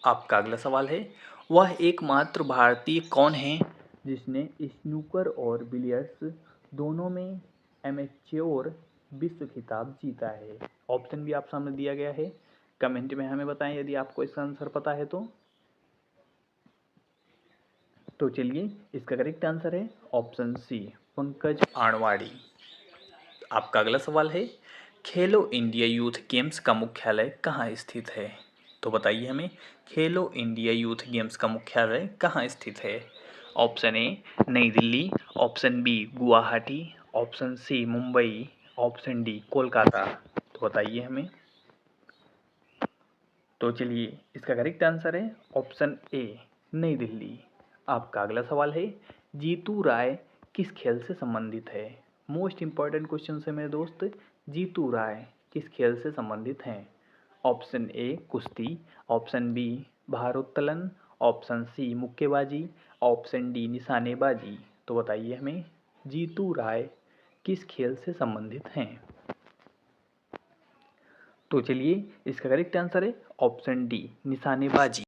आपका अगला सवाल है, वह एकमात्र भारतीय कौन है जिसने स्नूकर और बिलियर्ड्स दोनों में एमेच्योर विश्व खिताब जीता है? ऑप्शन भी आप सामने दिया गया है, कमेंट में हमें बताएं यदि आपको इसका आंसर पता है तो चलिए, इसका करेक्ट आंसर है ऑप्शन सी पंकज आडवाणी। आपका अगला सवाल है, खेलो इंडिया यूथ गेम्स का मुख्यालय कहाँ स्थित है? तो बताइए हमें, खेलो इंडिया यूथ गेम्स का मुख्यालय कहाँ स्थित है? ऑप्शन ए नई Delhi, option B Guwahati, option C Mumbai, option D Kolkata. तो बताइए हमें। तो चलिए, इसका करेक्ट आंसर है ऑप्शन ए नई दिल्ली। आपका अगला सवाल है, जीतू राय किस खेल से संबंधित है? मोस्ट इंपॉर्टेंट क्वेश्चन है मेरे दोस्त। जीतू राय किस खेल से संबंधित हैं? ऑप्शन ए कुश्ती, ऑप्शन बी भारोत्तोलन, ऑप्शन सी मुक्केबाजी, ऑप्शन डी निशानेबाजी। तो बताइए हमें, जीतू राय किस खेल से संबंधित हैं? तो चलिए, इसका करेक्ट आंसर है ऑप्शन डी निशानेबाजी।